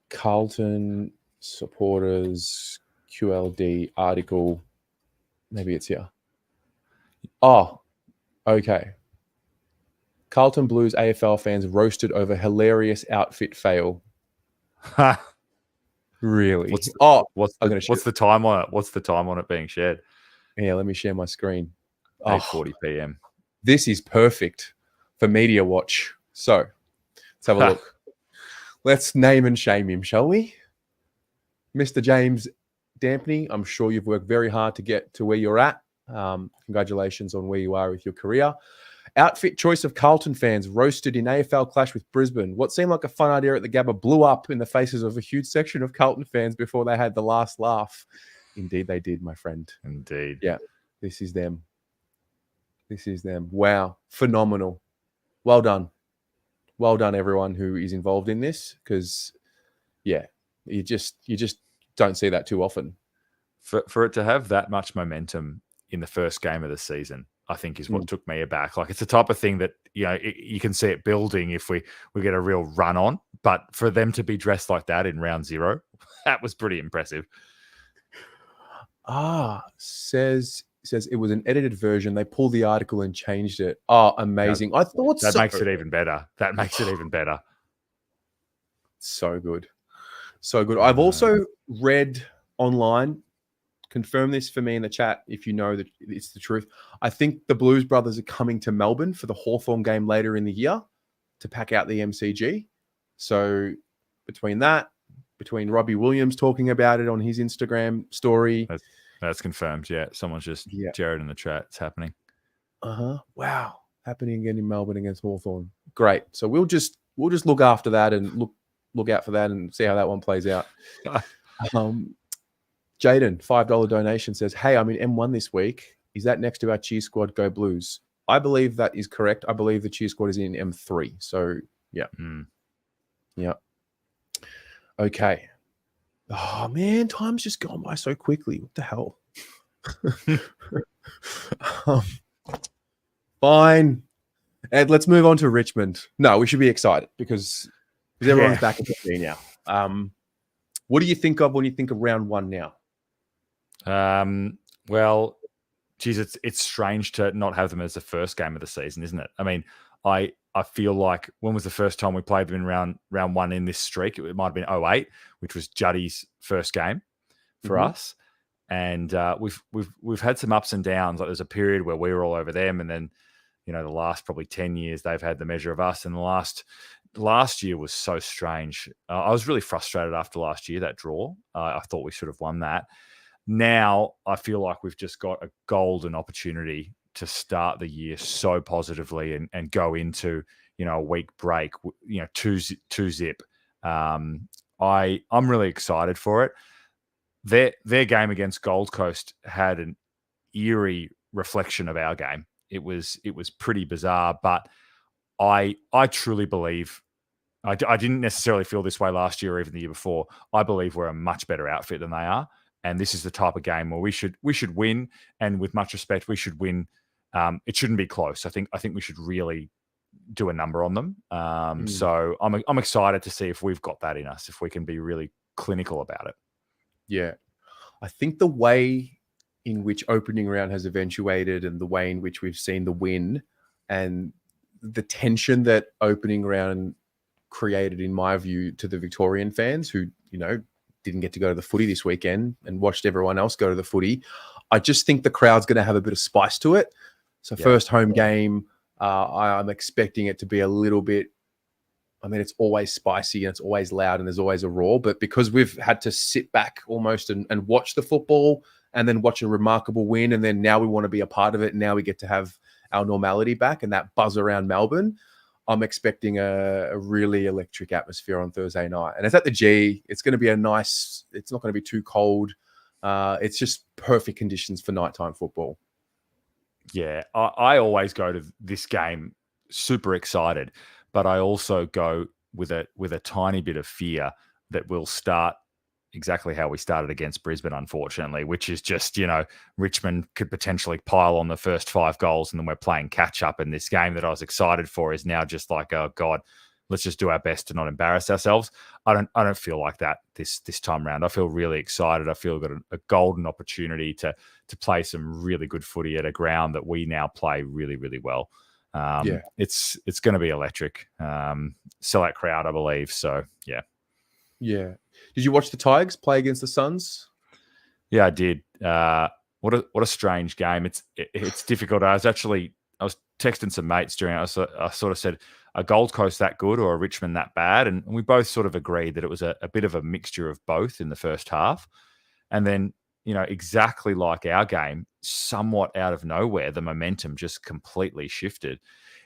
Carlton supporters QLD article. Maybe it's here. Oh, okay. Carlton Blues AFL fans roasted over hilarious outfit fail. Really? What's the time on it? What's the time on it being shared? Yeah, let me share my screen. 8:40 p.m. This is perfect for Media Watch. So let's have a look. Let's name and shame him, shall we? Mr. James Dampney, I'm sure you've worked very hard to get to where you're at. Congratulations on where you are with your career. Outfit choice of Carlton fans roasted in AFL clash with Brisbane. What seemed like a fun idea at the Gabba blew up in the faces of a huge section of Carlton fans before they had the last laugh. Indeed, they did, my friend. Indeed. Yeah, this is them. This is them. Wow, phenomenal. Well done. Well done, everyone who is involved in this, because, yeah, you just don't see that too often. For it to have that much momentum in the first game of the season, I think is what took me aback. Like, it's the type of thing that, you can see it building if we get a real run on. But for them to be dressed like that in round 0, that was pretty impressive. Says it was an edited version. They pulled the article and changed it. Oh, amazing. I thought that makes it even better. That makes it even better. So good. So good. I've also read online, confirm this for me in the chat if you know that it's the truth. I think the Blues brothers are coming to Melbourne for the Hawthorn game later in the year to pack out the MCG. So between Robbie Williams talking about it on his Instagram story. That's confirmed. Yeah. Someone's just Jared in the chat. It's happening. Wow. Happening again in Melbourne against Hawthorn. Great. So we'll just look after that and look out for that and see how that one plays out. Jaden, $5 donation, says, hey, I'm in M1 this week. Is that next to our cheer squad, Go Blues? I believe that is correct. I believe the cheer squad is in M3. So, yeah. Yeah. Okay. Oh, man, time's just gone by so quickly. What the hell? Fine. Ed, let's move on to Richmond. No, we should be excited because everyone's back at the team now. What do you think of when you think of round 1 now? Well, geez, it's strange to not have them as the first game of the season, isn't it? I mean, I feel like, when was the first time we played them in round 1 in this streak? It might have been 08, which was Juddy's first game for us. And we've had some ups and downs. Like, there's a period where we were all over them, and then, the last probably 10 years they've had the measure of us. And the last year was so strange. I was really frustrated after last year, that draw. I thought we should have won that. Now I feel like we've just got a golden opportunity to start the year so positively and go into, a week break, 2-0. I'm really excited for it. Their game against Gold Coast had an eerie reflection of our game. It was pretty bizarre, but I truly believe, I didn't necessarily feel this way last year or even the year before. I believe we're a much better outfit than they are. And this is the type of game where we should win. And with much respect, we should win. It shouldn't be close. I think we should really do a number on them. So I'm excited to see if we've got that in us, if we can be really clinical about it. Yeah. I think the way in which opening round has eventuated and the way in which we've seen the win and the tension that opening round created, in my view, to the Victorian fans who, didn't get to go to the footy this weekend and watched everyone else go to the footy. I just think the crowd's going to have a bit of spice to it. So first home game, I'm expecting it to be a little bit, it's always spicy and it's always loud and there's always a roar, but because we've had to sit back almost and watch the football and then watch a remarkable win, and then now we want to be a part of it, and now we get to have our normality back and that buzz around Melbourne, I'm expecting a really electric atmosphere on Thursday night. And it's at the G. It's going to be it's not going to be too cold. It's just perfect conditions for nighttime football. Yeah, I always go to this game super excited, but I also go with a tiny bit of fear that we'll start exactly how we started against Brisbane, unfortunately, which is just, Richmond could potentially pile on the first 5 goals and then we're playing catch up. And this game that I was excited for is now just like, oh God, let's just do our best to not embarrass ourselves. I don't feel like that this time round. I feel really excited. I feel we've got a golden opportunity to play some really good footy at a ground that we now play really, really well. It's going to be electric. Sellout crowd, I believe. So yeah. Yeah. Did you watch the Tigers play against the Suns? Yeah, I did. What a strange game. It's difficult. I was texting some mates during it. I sort of said, a Gold Coast that good or a Richmond that bad? And we both sort of agreed that it was a bit of a mixture of both in the first half. And then, exactly like our game, somewhat out of nowhere, the momentum just completely shifted.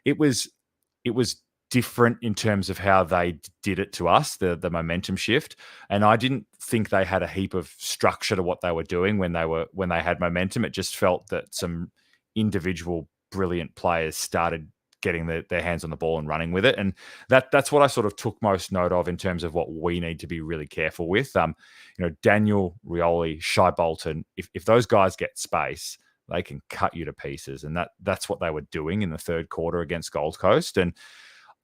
It was different in terms of how they did it to us, the momentum shift. And I didn't think they had a heap of structure to what they were doing when they had momentum. It just felt that some individual brilliant players started getting their hands on the ball and running with it. And that's what I sort of took most note of in terms of what we need to be really careful with. Daniel, Rioli, Shai Bolton, if those guys get space, they can cut you to pieces. And that's what they were doing in the third quarter against Gold Coast. And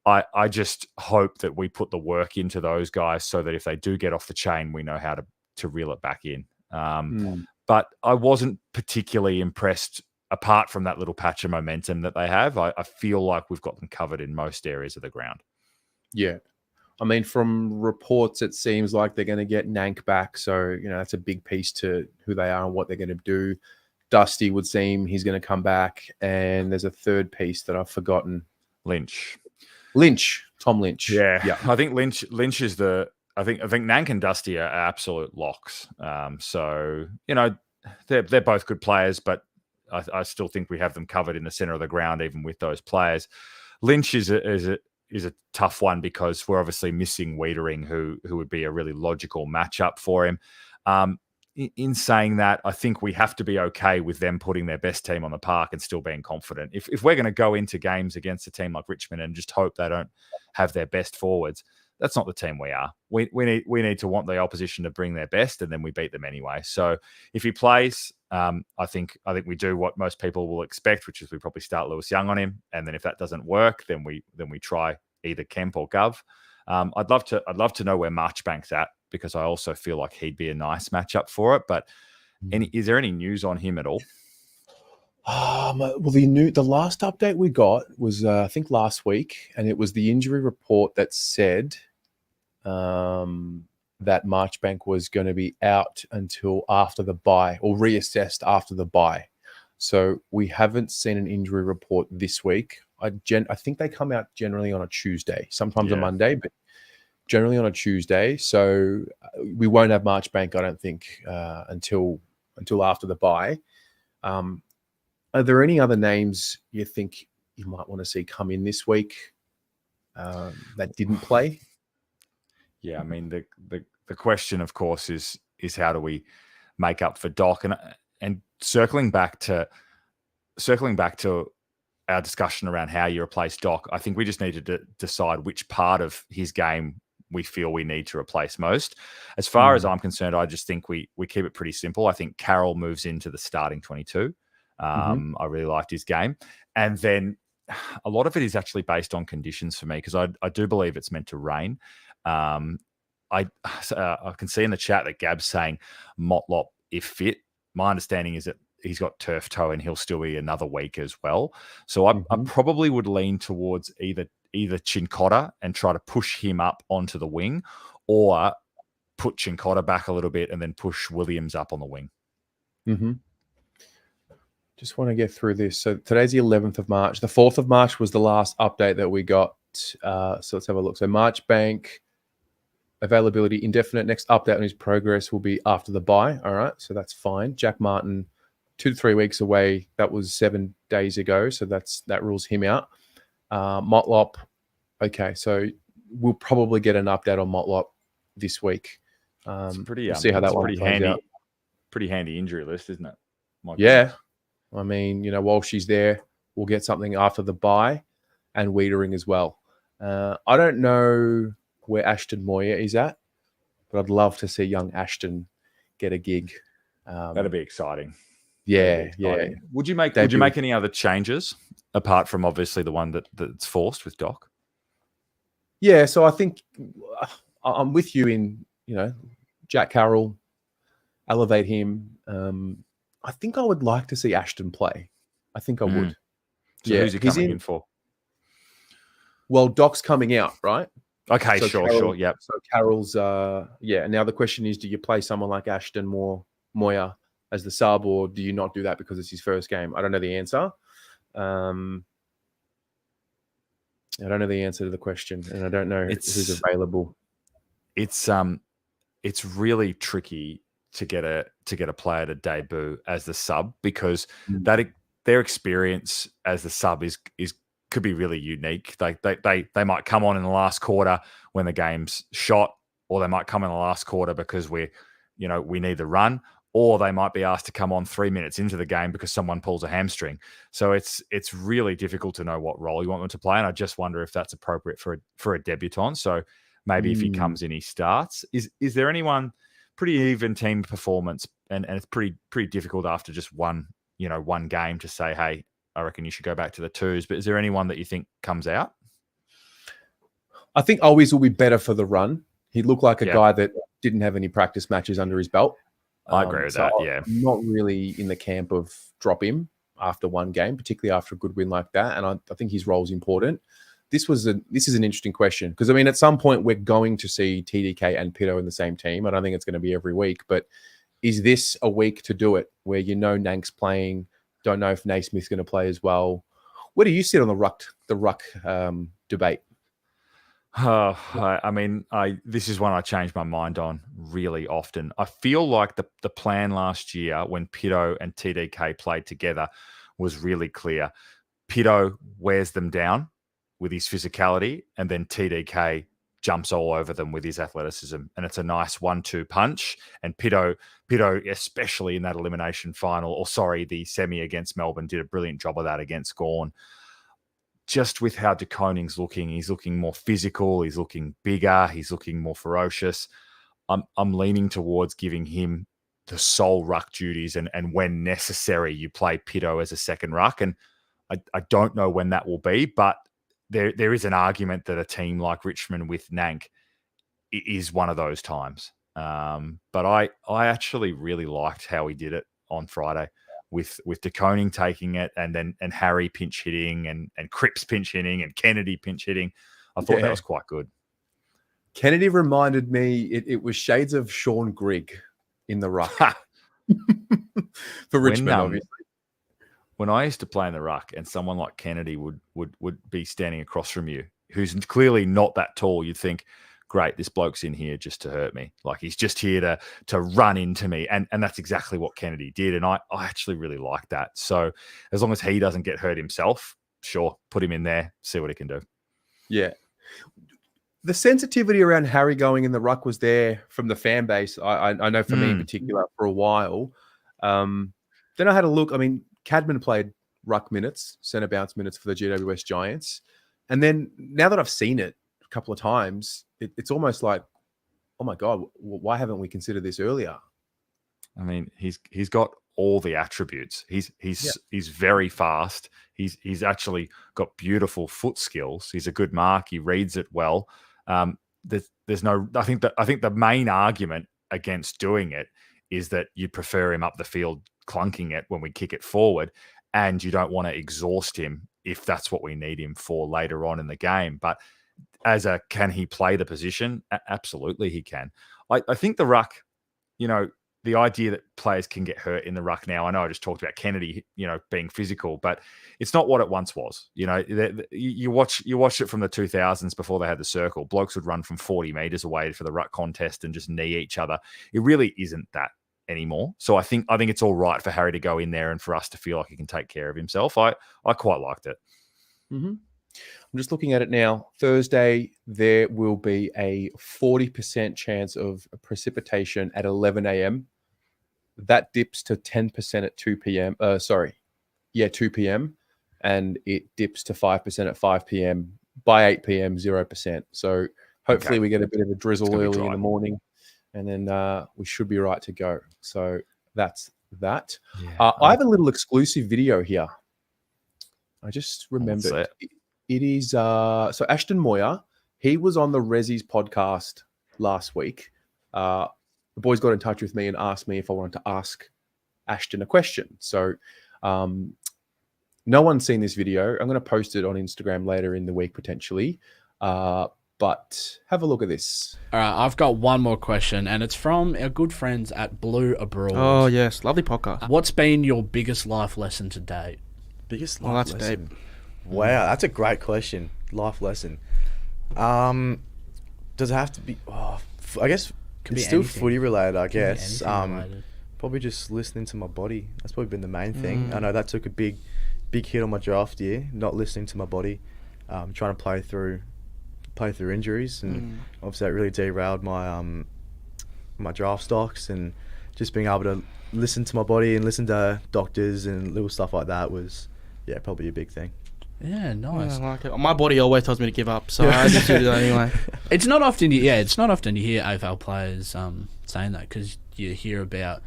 I just hope that we put the work into those guys so that if they do get off the chain, we know how to reel it back in. But I wasn't particularly impressed apart from that little patch of momentum that they have. I feel like we've got them covered in most areas of the ground. Yeah. I mean, from reports, it seems like they're going to get Nank back. So, that's a big piece to who they are and what they're going to do. Dusty would seem he's going to come back. And there's a third piece that I've forgotten. Tom Lynch. Yeah. I think Lynch is I think Nank and Dusty are absolute locks. So, they're both good players, but I still think we have them covered in the center of the ground, even with those players. Lynch is a tough one because we're obviously missing Wiedering, who would be a really logical matchup for him. In saying that, I think we have to be okay with them putting their best team on the park and still being confident. If we're going to go into games against a team like Richmond and just hope they don't have their best forwards, that's not the team we are. We need to want the opposition to bring their best, and then we beat them anyway. So if he plays, I think we do what most people will expect, which is we probably start Lewis Young on him, and then if that doesn't work, then we try either Kemp or Gov. I'd love to know where Marchbank's at, because I also feel like he'd be a nice matchup for it. But is there any news on him at all? Well, the last update we got was I think last week, and it was the injury report that said that Marchbank was going to be out until after the bye, or reassessed after the bye. So we haven't seen an injury report this week. I think they come out generally on a Tuesday, sometimes a Monday, but generally on a Tuesday. So we won't have Marchbank, I don't think, until after the bye. Are there any other names you think you might want to see come in this week that didn't play? Yeah, I mean the question, of course, is how do we make up for Doc, and circling back to our discussion around how you replace Doc. I think we just need to decide which part of his game we feel we need to replace most. As far as I'm concerned, I just think we keep it pretty simple. I think Carroll moves into the starting 22. I really liked his game. And then a lot of it is actually based on conditions for me, because I do believe it's meant to rain. I can see in the chat that Gab's saying Motlop if fit. My understanding is that he's got turf toe and he'll still be another week as well. So I probably would lean towards either Chincotta and try to push him up onto the wing, or put Chincotta back a little bit and then push Williams up on the wing. Just want to get through this. So today's the 11th of March. The 4th of March was the last update that we got. So let's have a look. So Marchbank availability indefinite. Next update on his progress will be after the bye. All right, so that's fine. Jack Martin, 2 to 3 weeks away. That was 7 days ago, so that rules him out. Motlop. Okay, so we'll probably get an update on Motlop this week. It's pretty. We'll see how that one pretty plays handy. out. Pretty handy injury list, isn't it? Yeah. I mean, while she's there, we'll get something after the bye, and Wiedering as well. I don't know where Ashton Moyer is at, but I'd love to see young Ashton get a gig. That'd be exciting. Yeah. Would you make any other changes apart from obviously the one that's forced with Doc? Yeah, so I think I'm with you in, Jack Carroll, elevate him. I think I would like to see Ashton play. I think I would. So who's he coming in for? Well, Doc's coming out, right? Okay, so sure. Yep. So Carroll's, Now the question is, do you play someone like Ashton Moyer as the sub, or do you not do that because it's his first game? I don't know the answer. I don't know the answer to the question, and I don't know who's available. It's really tricky to get a player to debut as the sub, because their experience as the sub is could be really unique. They might come on in the last quarter when the game's shot, or they might come in the last quarter because we need the run, or they might be asked to come on 3 minutes into the game because someone pulls a hamstring. So it's really difficult to know what role you want them to play, and I just wonder if that's appropriate for a debutant. So maybe if he comes in, he starts. Is there anyone? Pretty even team performance, and it's pretty difficult after just one game to say, hey, I reckon you should go back to the twos. But is there anyone that you think comes out? I think Always will be better for the run. He looked like a guy that didn't have any practice matches under his belt. I agree with that, yeah. I'm not really in the camp of drop him after one game, particularly after a good win like that. And I think his role is important. This is an interesting question, because, I mean, at some point we're going to see TDK and Pito in the same team. I don't think it's going to be every week, but is this a week to do it where Nank's playing, don't know if Naismith's going to play as well? Where do you sit on the ruck debate? This is one I change my mind on really often. I feel like the plan last year when Pito and TDK played together was really clear. Pito wears them down with his physicality, and then TDK jumps all over them with his athleticism, and it's a nice 1-2 punch. And Pito, especially in that elimination final, the semi against Melbourne, did a brilliant job of that against Gawn. Just with how De Koning's looking, he's looking more physical, he's looking bigger, he's looking more ferocious. I'm leaning towards giving him the sole ruck duties, and when necessary, you play Pito as a second ruck. And I don't know when that will be, but there is an argument that a team like Richmond with Nank is one of those times. But I actually really liked how he did it on Friday with De Koning taking it, and Harry pinch hitting, and Cripps pinch hitting, and Kennedy pinch hitting. I thought that was quite good. Kennedy reminded me, it was shades of Sean Grigg in the ruck for Richmond, obviously. When I used to play in the ruck, and someone like Kennedy would be standing across from you, who's clearly not that tall, you'd think, great, this bloke's in here just to hurt me. Like, he's just here to run into me. And that's exactly what Kennedy did. And I actually really like that. So as long as he doesn't get hurt himself, sure, put him in there, see what he can do. Yeah. The sensitivity around Harry going in the ruck was there from the fan base. I know for me in particular for a while. Then I had a look. I mean, Cadman played ruck minutes, centre bounce minutes for the GWS Giants. And then now that I've seen it a couple of times, it's almost like, oh my God, why haven't we considered this earlier? I mean, he's got all the attributes. He's very fast. He's actually got beautiful foot skills. He's a good mark. He reads it well. There's no. I think the main argument against doing it is that you prefer him up the field clunking it when we kick it forward, and you don't want to exhaust him if that's what we need him for later on in the game. But can he play the position? Absolutely, he can. I think the ruck, the idea that players can get hurt in the ruck now, I know I just talked about Kennedy, being physical, but it's not what it once was. You watch it from the 2000s before they had the circle. Blokes would run from 40 meters away for the ruck contest and just knee each other. It really isn't that anymore. So I think it's all right for Harry to go in there and for us to feel like he can take care of himself. I quite liked it. Mm-hmm. I'm just looking at it now. Thursday, there will be a 40% chance of precipitation at 11 a.m. That dips to 10% at 2 p.m. 2 p.m. And it dips to 5% at 5 p.m. By 8 p.m., 0%. So hopefully we get a bit of a drizzle early in the morning, and then we should be right to go. So that's that. Yeah, I have a little exclusive video here. I just remembered. It is so Ashton Moyer. He was on the Rezzies podcast last week. The boys got in touch with me and asked me if I wanted to ask Ashton a question. So no one's seen this video. I'm going to post it on Instagram later in the week potentially. But have a look at this. All right, I've got one more question, and it's from our good friends at Blue Abroad. Oh, yes. Lovely podcast. What's been your biggest life lesson to date? Biggest life lesson? Deep. Wow, that's a great question. Life lesson. Does it have to be... I guess Could It's be still anything. footy related, I Could be guess. anything related. Probably just listening to my body. That's probably been the main thing. I know that took a big hit on my draft year. Not listening to my body, trying to play through injuries, and obviously that really derailed my my draft stocks. And just being able to listen to my body and listen to doctors and little stuff like that was, probably a big thing. Yeah, nice. I like it. My body always tells me to give up, so I just do that anyway. It's not often you hear AFL players saying that, because you hear about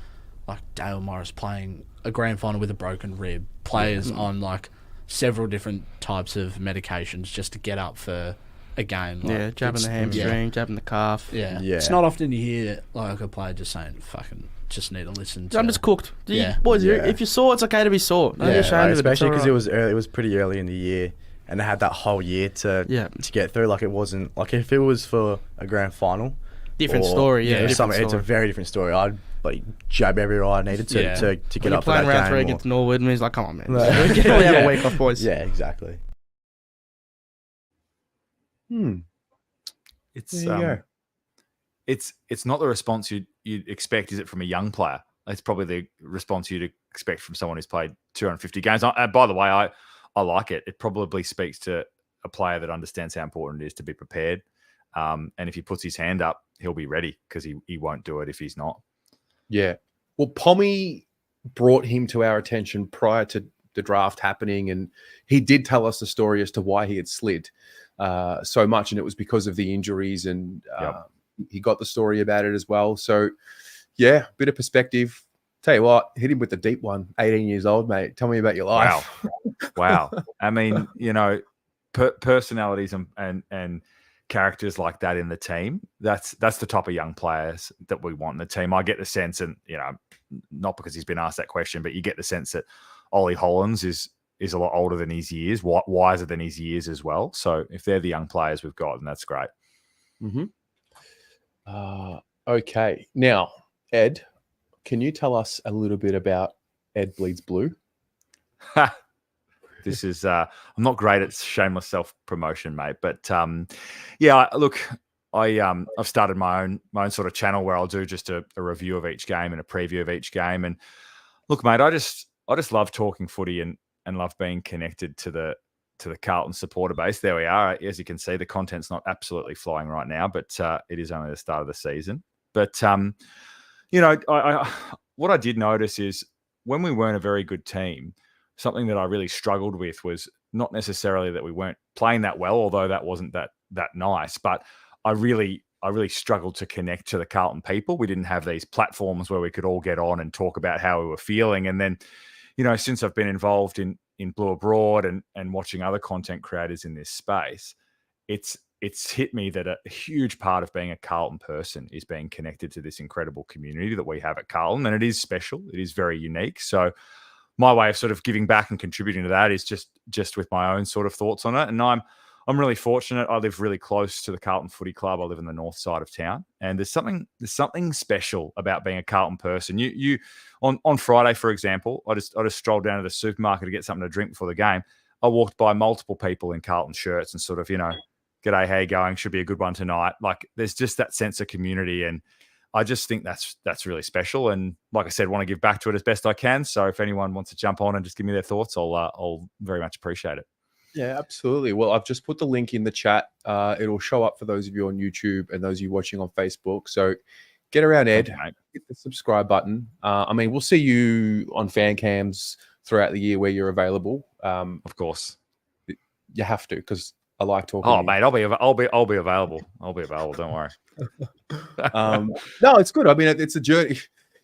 like Dale Morris playing a grand final with a broken rib, players on like several different types of medications just to get up for a game. Like, jabbing the hamstring, jabbing the calf. Yeah. It's not often you hear like a player just saying, fucking just need to listen to... I'm just cooked. Yeah. Boys, if you're sore, it's okay to be sore. Don't be ashamed of it. Especially because it was early. It was pretty early in the year, and they had that whole year to get through. Like, it wasn't like if it was for a grand final, different story. It's a very different story. I'd like jab everywhere I needed to get when up for you're that playing round game. 3 against Norwood, and he's like, come on, man. No. Get have a week off, boys. Yeah, exactly. It's There you go. it's not the response you'd expect, is it, from a young player? It's probably the response you'd expect from someone who's played 250 games. By the way, I like it. It probably speaks to a player that understands how important it is to be prepared. And if he puts his hand up, he'll be ready, because he won't do it if he's not. Yeah. Well, Pommy brought him to our attention prior to the draft happening, and he did tell us the story as to why he had slid so much, and it was because of the injuries, and he got the story about it as well. So, yeah, bit of perspective. Tell you what, hit him with the deep one. 18 years old, mate. Tell me about your life. Wow. I mean, personalities and characters like that in the team, that's the type of young players that we want in the team. I get the sense, and not because he's been asked that question, but you get the sense that Ollie Hollands is a lot older than his years, wiser than his years as well. So if they're the young players we've got, then that's great. Okay. Now, Ed, can you tell us a little bit about Ed Bleeds Blue? This is I'm not great at shameless self-promotion, mate, but look, I've started my own sort of channel where I'll do just a review of each game and a preview of each game. And look, mate, I just love talking footy and love being connected to the Carlton supporter base. There we are. As you can see, the content's not absolutely flying right now, but it is only the start of the season. But what I did notice is when we weren't a very good team, something that I really struggled with was not necessarily that we weren't playing that well, although that wasn't that nice, but I really struggled to connect to the Carlton people. We didn't have these platforms where we could all get on and talk about how we were feeling. And then, since I've been involved in Blue Abroad and watching other content creators in this space, it's hit me that a huge part of being a Carlton person is being connected to this incredible community that we have at Carlton. And it is special. It is very unique. So my way of sort of giving back and contributing to that is just with my own sort of thoughts on it. And I'm really fortunate. I live really close to the Carlton Footy Club. I live in the north side of town, and there's something special about being a Carlton person. You on Friday, for example, I just strolled down to the supermarket to get something to drink before the game. I walked by multiple people in Carlton shirts and sort of, g'day, how you going? Should be a good one tonight. Like, there's just that sense of community, and I just think that's really special. And like I said, want to give back to it as best I can. So if anyone wants to jump on and just give me their thoughts, I'll very much appreciate it. Yeah, absolutely. Well, I've just put the link in the chat. It'll show up for those of you on YouTube and those of you watching on Facebook. So get around Ed, hit the subscribe button. We'll see you on fan cams throughout the year where you're available. Of course, you have to, because I like talking. Oh, mate, I'll be available. I'll be available. Don't worry. No, it's good. I mean, it's a journey.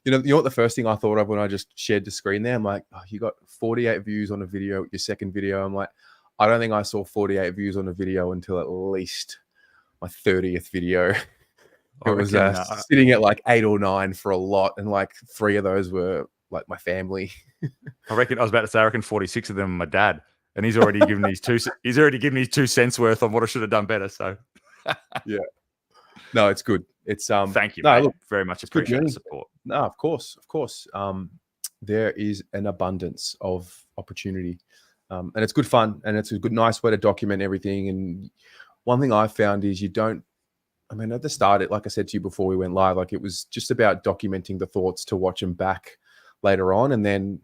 You know what the first thing I thought of when I just shared the screen there? I'm like, oh, you got 48 views on a video, your second video. I'm like, I don't think I saw 48 views on a video until at least my 30th video. It was sitting at like 8 or 9 for a lot, and like 3 of those were like my family. I reckon 46 of them are my dad. And he's already given these He's already given me 2 cents worth on what I should have done better. So, yeah, no, it's good. It's thank you. No, mate. look, very much appreciate the support. No, of course. There is an abundance of opportunity, and it's good fun, and it's a nice way to document everything. And one thing I've found is you don't I mean, at the start, like I said to you before we went live, like it was just about documenting the thoughts to watch them back later on. And then,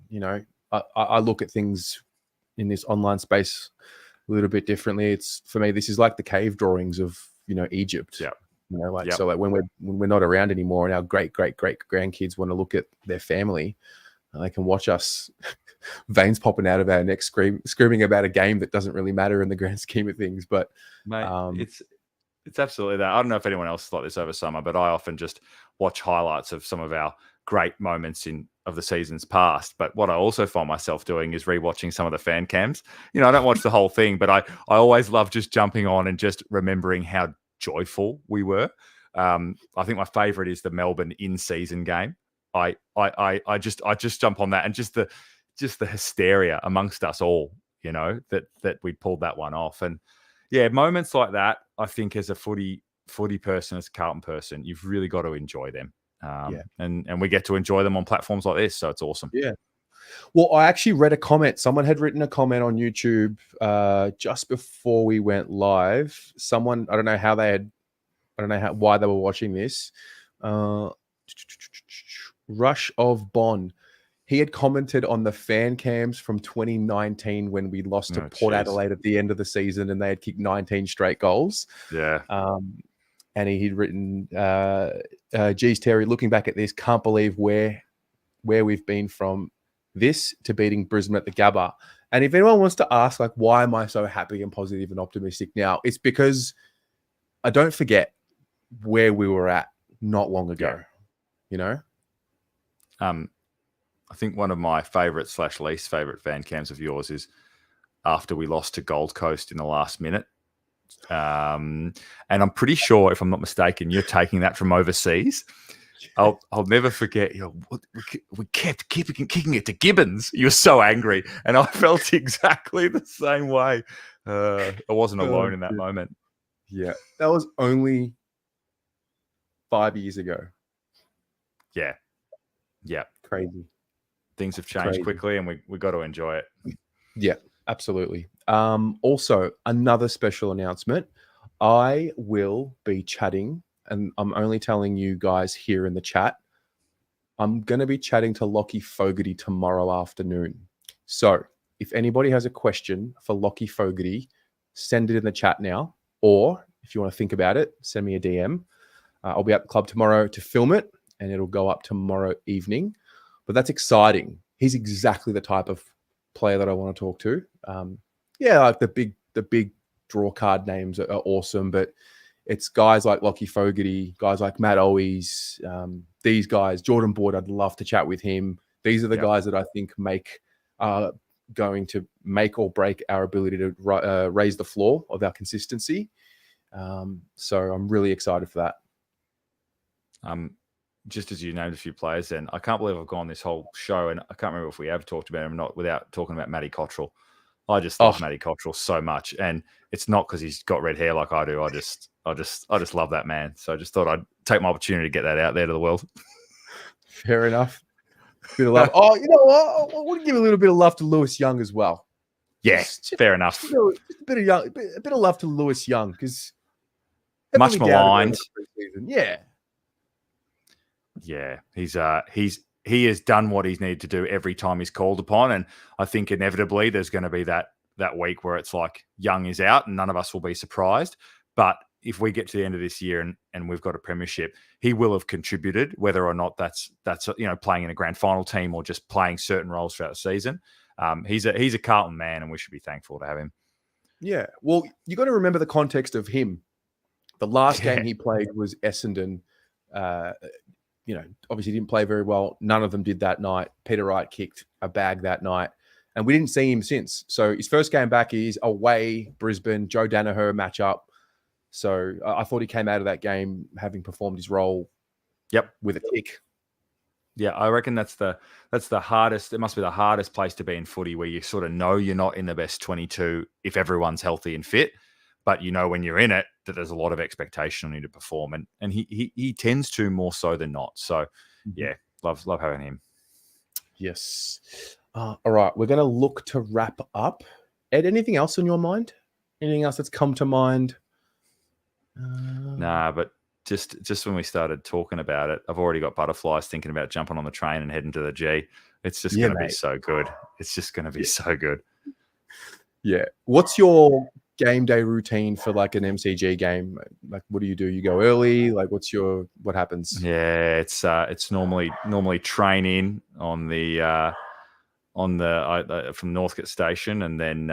I look at things in this online space a little bit differently. It's, for me, this is like the cave drawings of, Egypt. Yeah. So like when we're not around anymore and our great grandkids want to look at their family, they can watch us veins popping out of our necks, screaming about a game that doesn't really matter in the grand scheme of things. But mate, it's absolutely that. I don't know if anyone else is like this over summer, but I often just watch highlights of some of our great moments of the seasons past. But what I also find myself doing is rewatching some of the fan cams. I don't watch the whole thing, but I always love just jumping on and just remembering how joyful we were. I think my favorite is the Melbourne in-season game. I just jump on that, and just the hysteria amongst us all, that we pulled that one off. And yeah, moments like that, I think as a footy person, as a Carlton person, you've really got to enjoy them. And we get to enjoy them on platforms like this, so it's awesome. Yeah. Well, I actually read a comment. Someone had written a comment on YouTube just before we went live. Someone, I don't know why they were watching this. Rush of Bond. He had commented on the fan cams from 2019 when we lost to Port Adelaide at the end of the season and they had kicked 19 straight goals. Yeah. And he'd written, geez, Terry, looking back at this, can't believe where we've been from this to beating Brisbane at the Gabba. And if anyone wants to ask, like, why am I so happy and positive and optimistic now? It's because I don't forget where we were at not long ago, I think one of my favourite / least favourite fan cams of yours is after we lost to Gold Coast in the last minute. And I'm pretty sure, if I'm not mistaken, you're taking that from overseas. I'll never forget, we kept kicking it to Gibbons. You were so angry. And I felt exactly the same way. I wasn't alone in that moment. Yeah. That was only 5 years ago. Yeah. Yeah. Crazy. Things have changed quickly, and we got to enjoy it. Yeah, absolutely. Also, another special announcement. I will be chatting, and I'm only telling you guys here in the chat, I'm going to be chatting to Lockie Fogarty tomorrow afternoon. So if anybody has a question for Lockie Fogarty, send it in the chat now. Or if you want to think about it, send me a DM. I'll be at the club tomorrow to film it, and it'll go up tomorrow evening. But that's exciting. He's exactly the type of player that I want to talk to. Like the big draw card names are awesome, but it's guys like Lockie Fogarty, guys like Matt Owies, these guys, Jordan Boyd, I'd love to chat with him. These are the guys that I think going to make or break our ability to raise the floor of our consistency. So I'm really excited for that. Just as you named a few players, then I can't believe I've gone this whole show and I can't remember if we have talked about him or not without talking about Matty Cottrell. I just love Matty Cottrell so much, and it's not because he's got red hair like I do. I just love that man. So I just thought I'd take my opportunity to get that out there to the world. Fair enough. Bit of love. Oh, you know what? I want to give a little bit of love to Lewis Young as well. Yeah, fair enough. Just a bit of love to Lewis Young because much maligned. Yeah. Yeah, he has done what he's needed to do every time he's called upon, and I think inevitably there's going to be that week where it's like Young is out, and none of us will be surprised. But if we get to the end of this year and we've got a premiership, he will have contributed, whether or not that's playing in a grand final team or just playing certain roles throughout the season. He's a Carlton man, and we should be thankful to have him. Yeah, well, you got to remember the context of him. The last game he played was Essendon. Obviously didn't play very well. None of them did that night. Peter Wright kicked a bag that night, and we didn't see him since. So his first game back is away, Brisbane, Joe Danaher matchup. So I thought he came out of that game having performed his role. Yep, with a tick. Yeah, I reckon that's the hardest. It must be the hardest place to be in footy, where you sort of know you're not in the best 22 if everyone's healthy and fit. But when you're in it, that there's a lot of expectation on you to perform, and he tends to more so than not. So yeah, love having him. Yes. All right, we're going to look to wrap up. Ed, anything else on your mind? Anything else that's come to mind Nah, but just when we started talking about it, I've already got butterflies thinking about jumping on the train and heading to the G. It's just going to be so good. It's just going to be so good. Yeah. What's your game day routine for like an MCG game? Like, what do? You go early? Like, what happens? Yeah, it's normally train in on the from Northcote Station, and then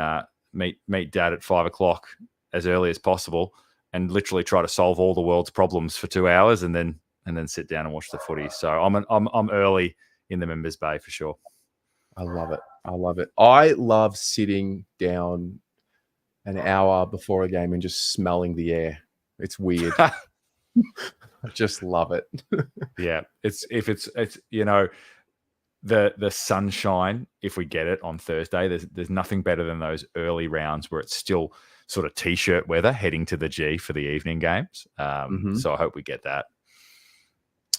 meet Dad at 5 o'clock as early as possible, and literally try to solve all the world's problems for 2 hours, and then sit down and watch the footy. So I'm early in the members' bay for sure. I love it. I love sitting down an hour before a game and just smelling the air. It's weird. I just love it. Yeah, it's the sunshine. If we get it on Thursday, there's nothing better than those early rounds where it's still sort of t-shirt weather heading to the G for the evening games. So I hope we get that.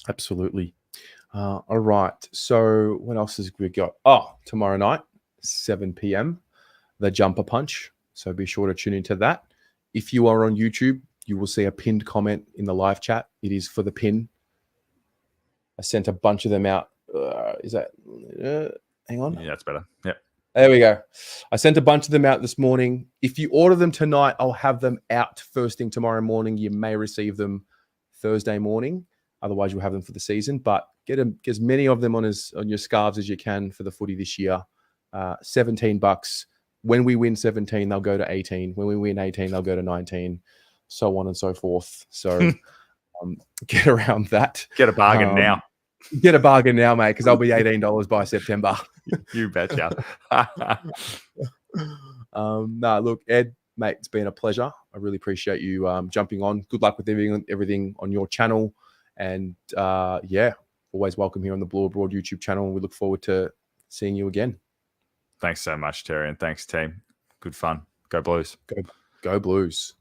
Absolutely. All right. So what else has we got? Oh, tomorrow night, 7 p.m, the Jumper Punch. So be sure to tune into that. If you are on YouTube, you will see a pinned comment in the live chat. It is for the pin. I sent a bunch of them out. Is that? Hang on. Yeah, that's better. Yeah. There we go. I sent a bunch of them out this morning. If you order them tonight, I'll have them out first thing tomorrow morning. You may receive them Thursday morning. Otherwise, you'll have them for the season. But get as many of them on your scarves as you can for the footy this year. $17. When we win 17, they'll go to 18. When we win 18, they'll go to 19, so on and so forth. So get around that. Get a bargain now. Get a bargain now, mate, because they'll be $18 by September. You betcha. Look, Ed, mate, it's been a pleasure. I really appreciate you jumping on. Good luck with everything on your channel. And always welcome here on the Blue Abroad YouTube channel. We look forward to seeing you again. Thanks so much, Terry, and thanks, team. Good fun. Go Blues. Go Blues.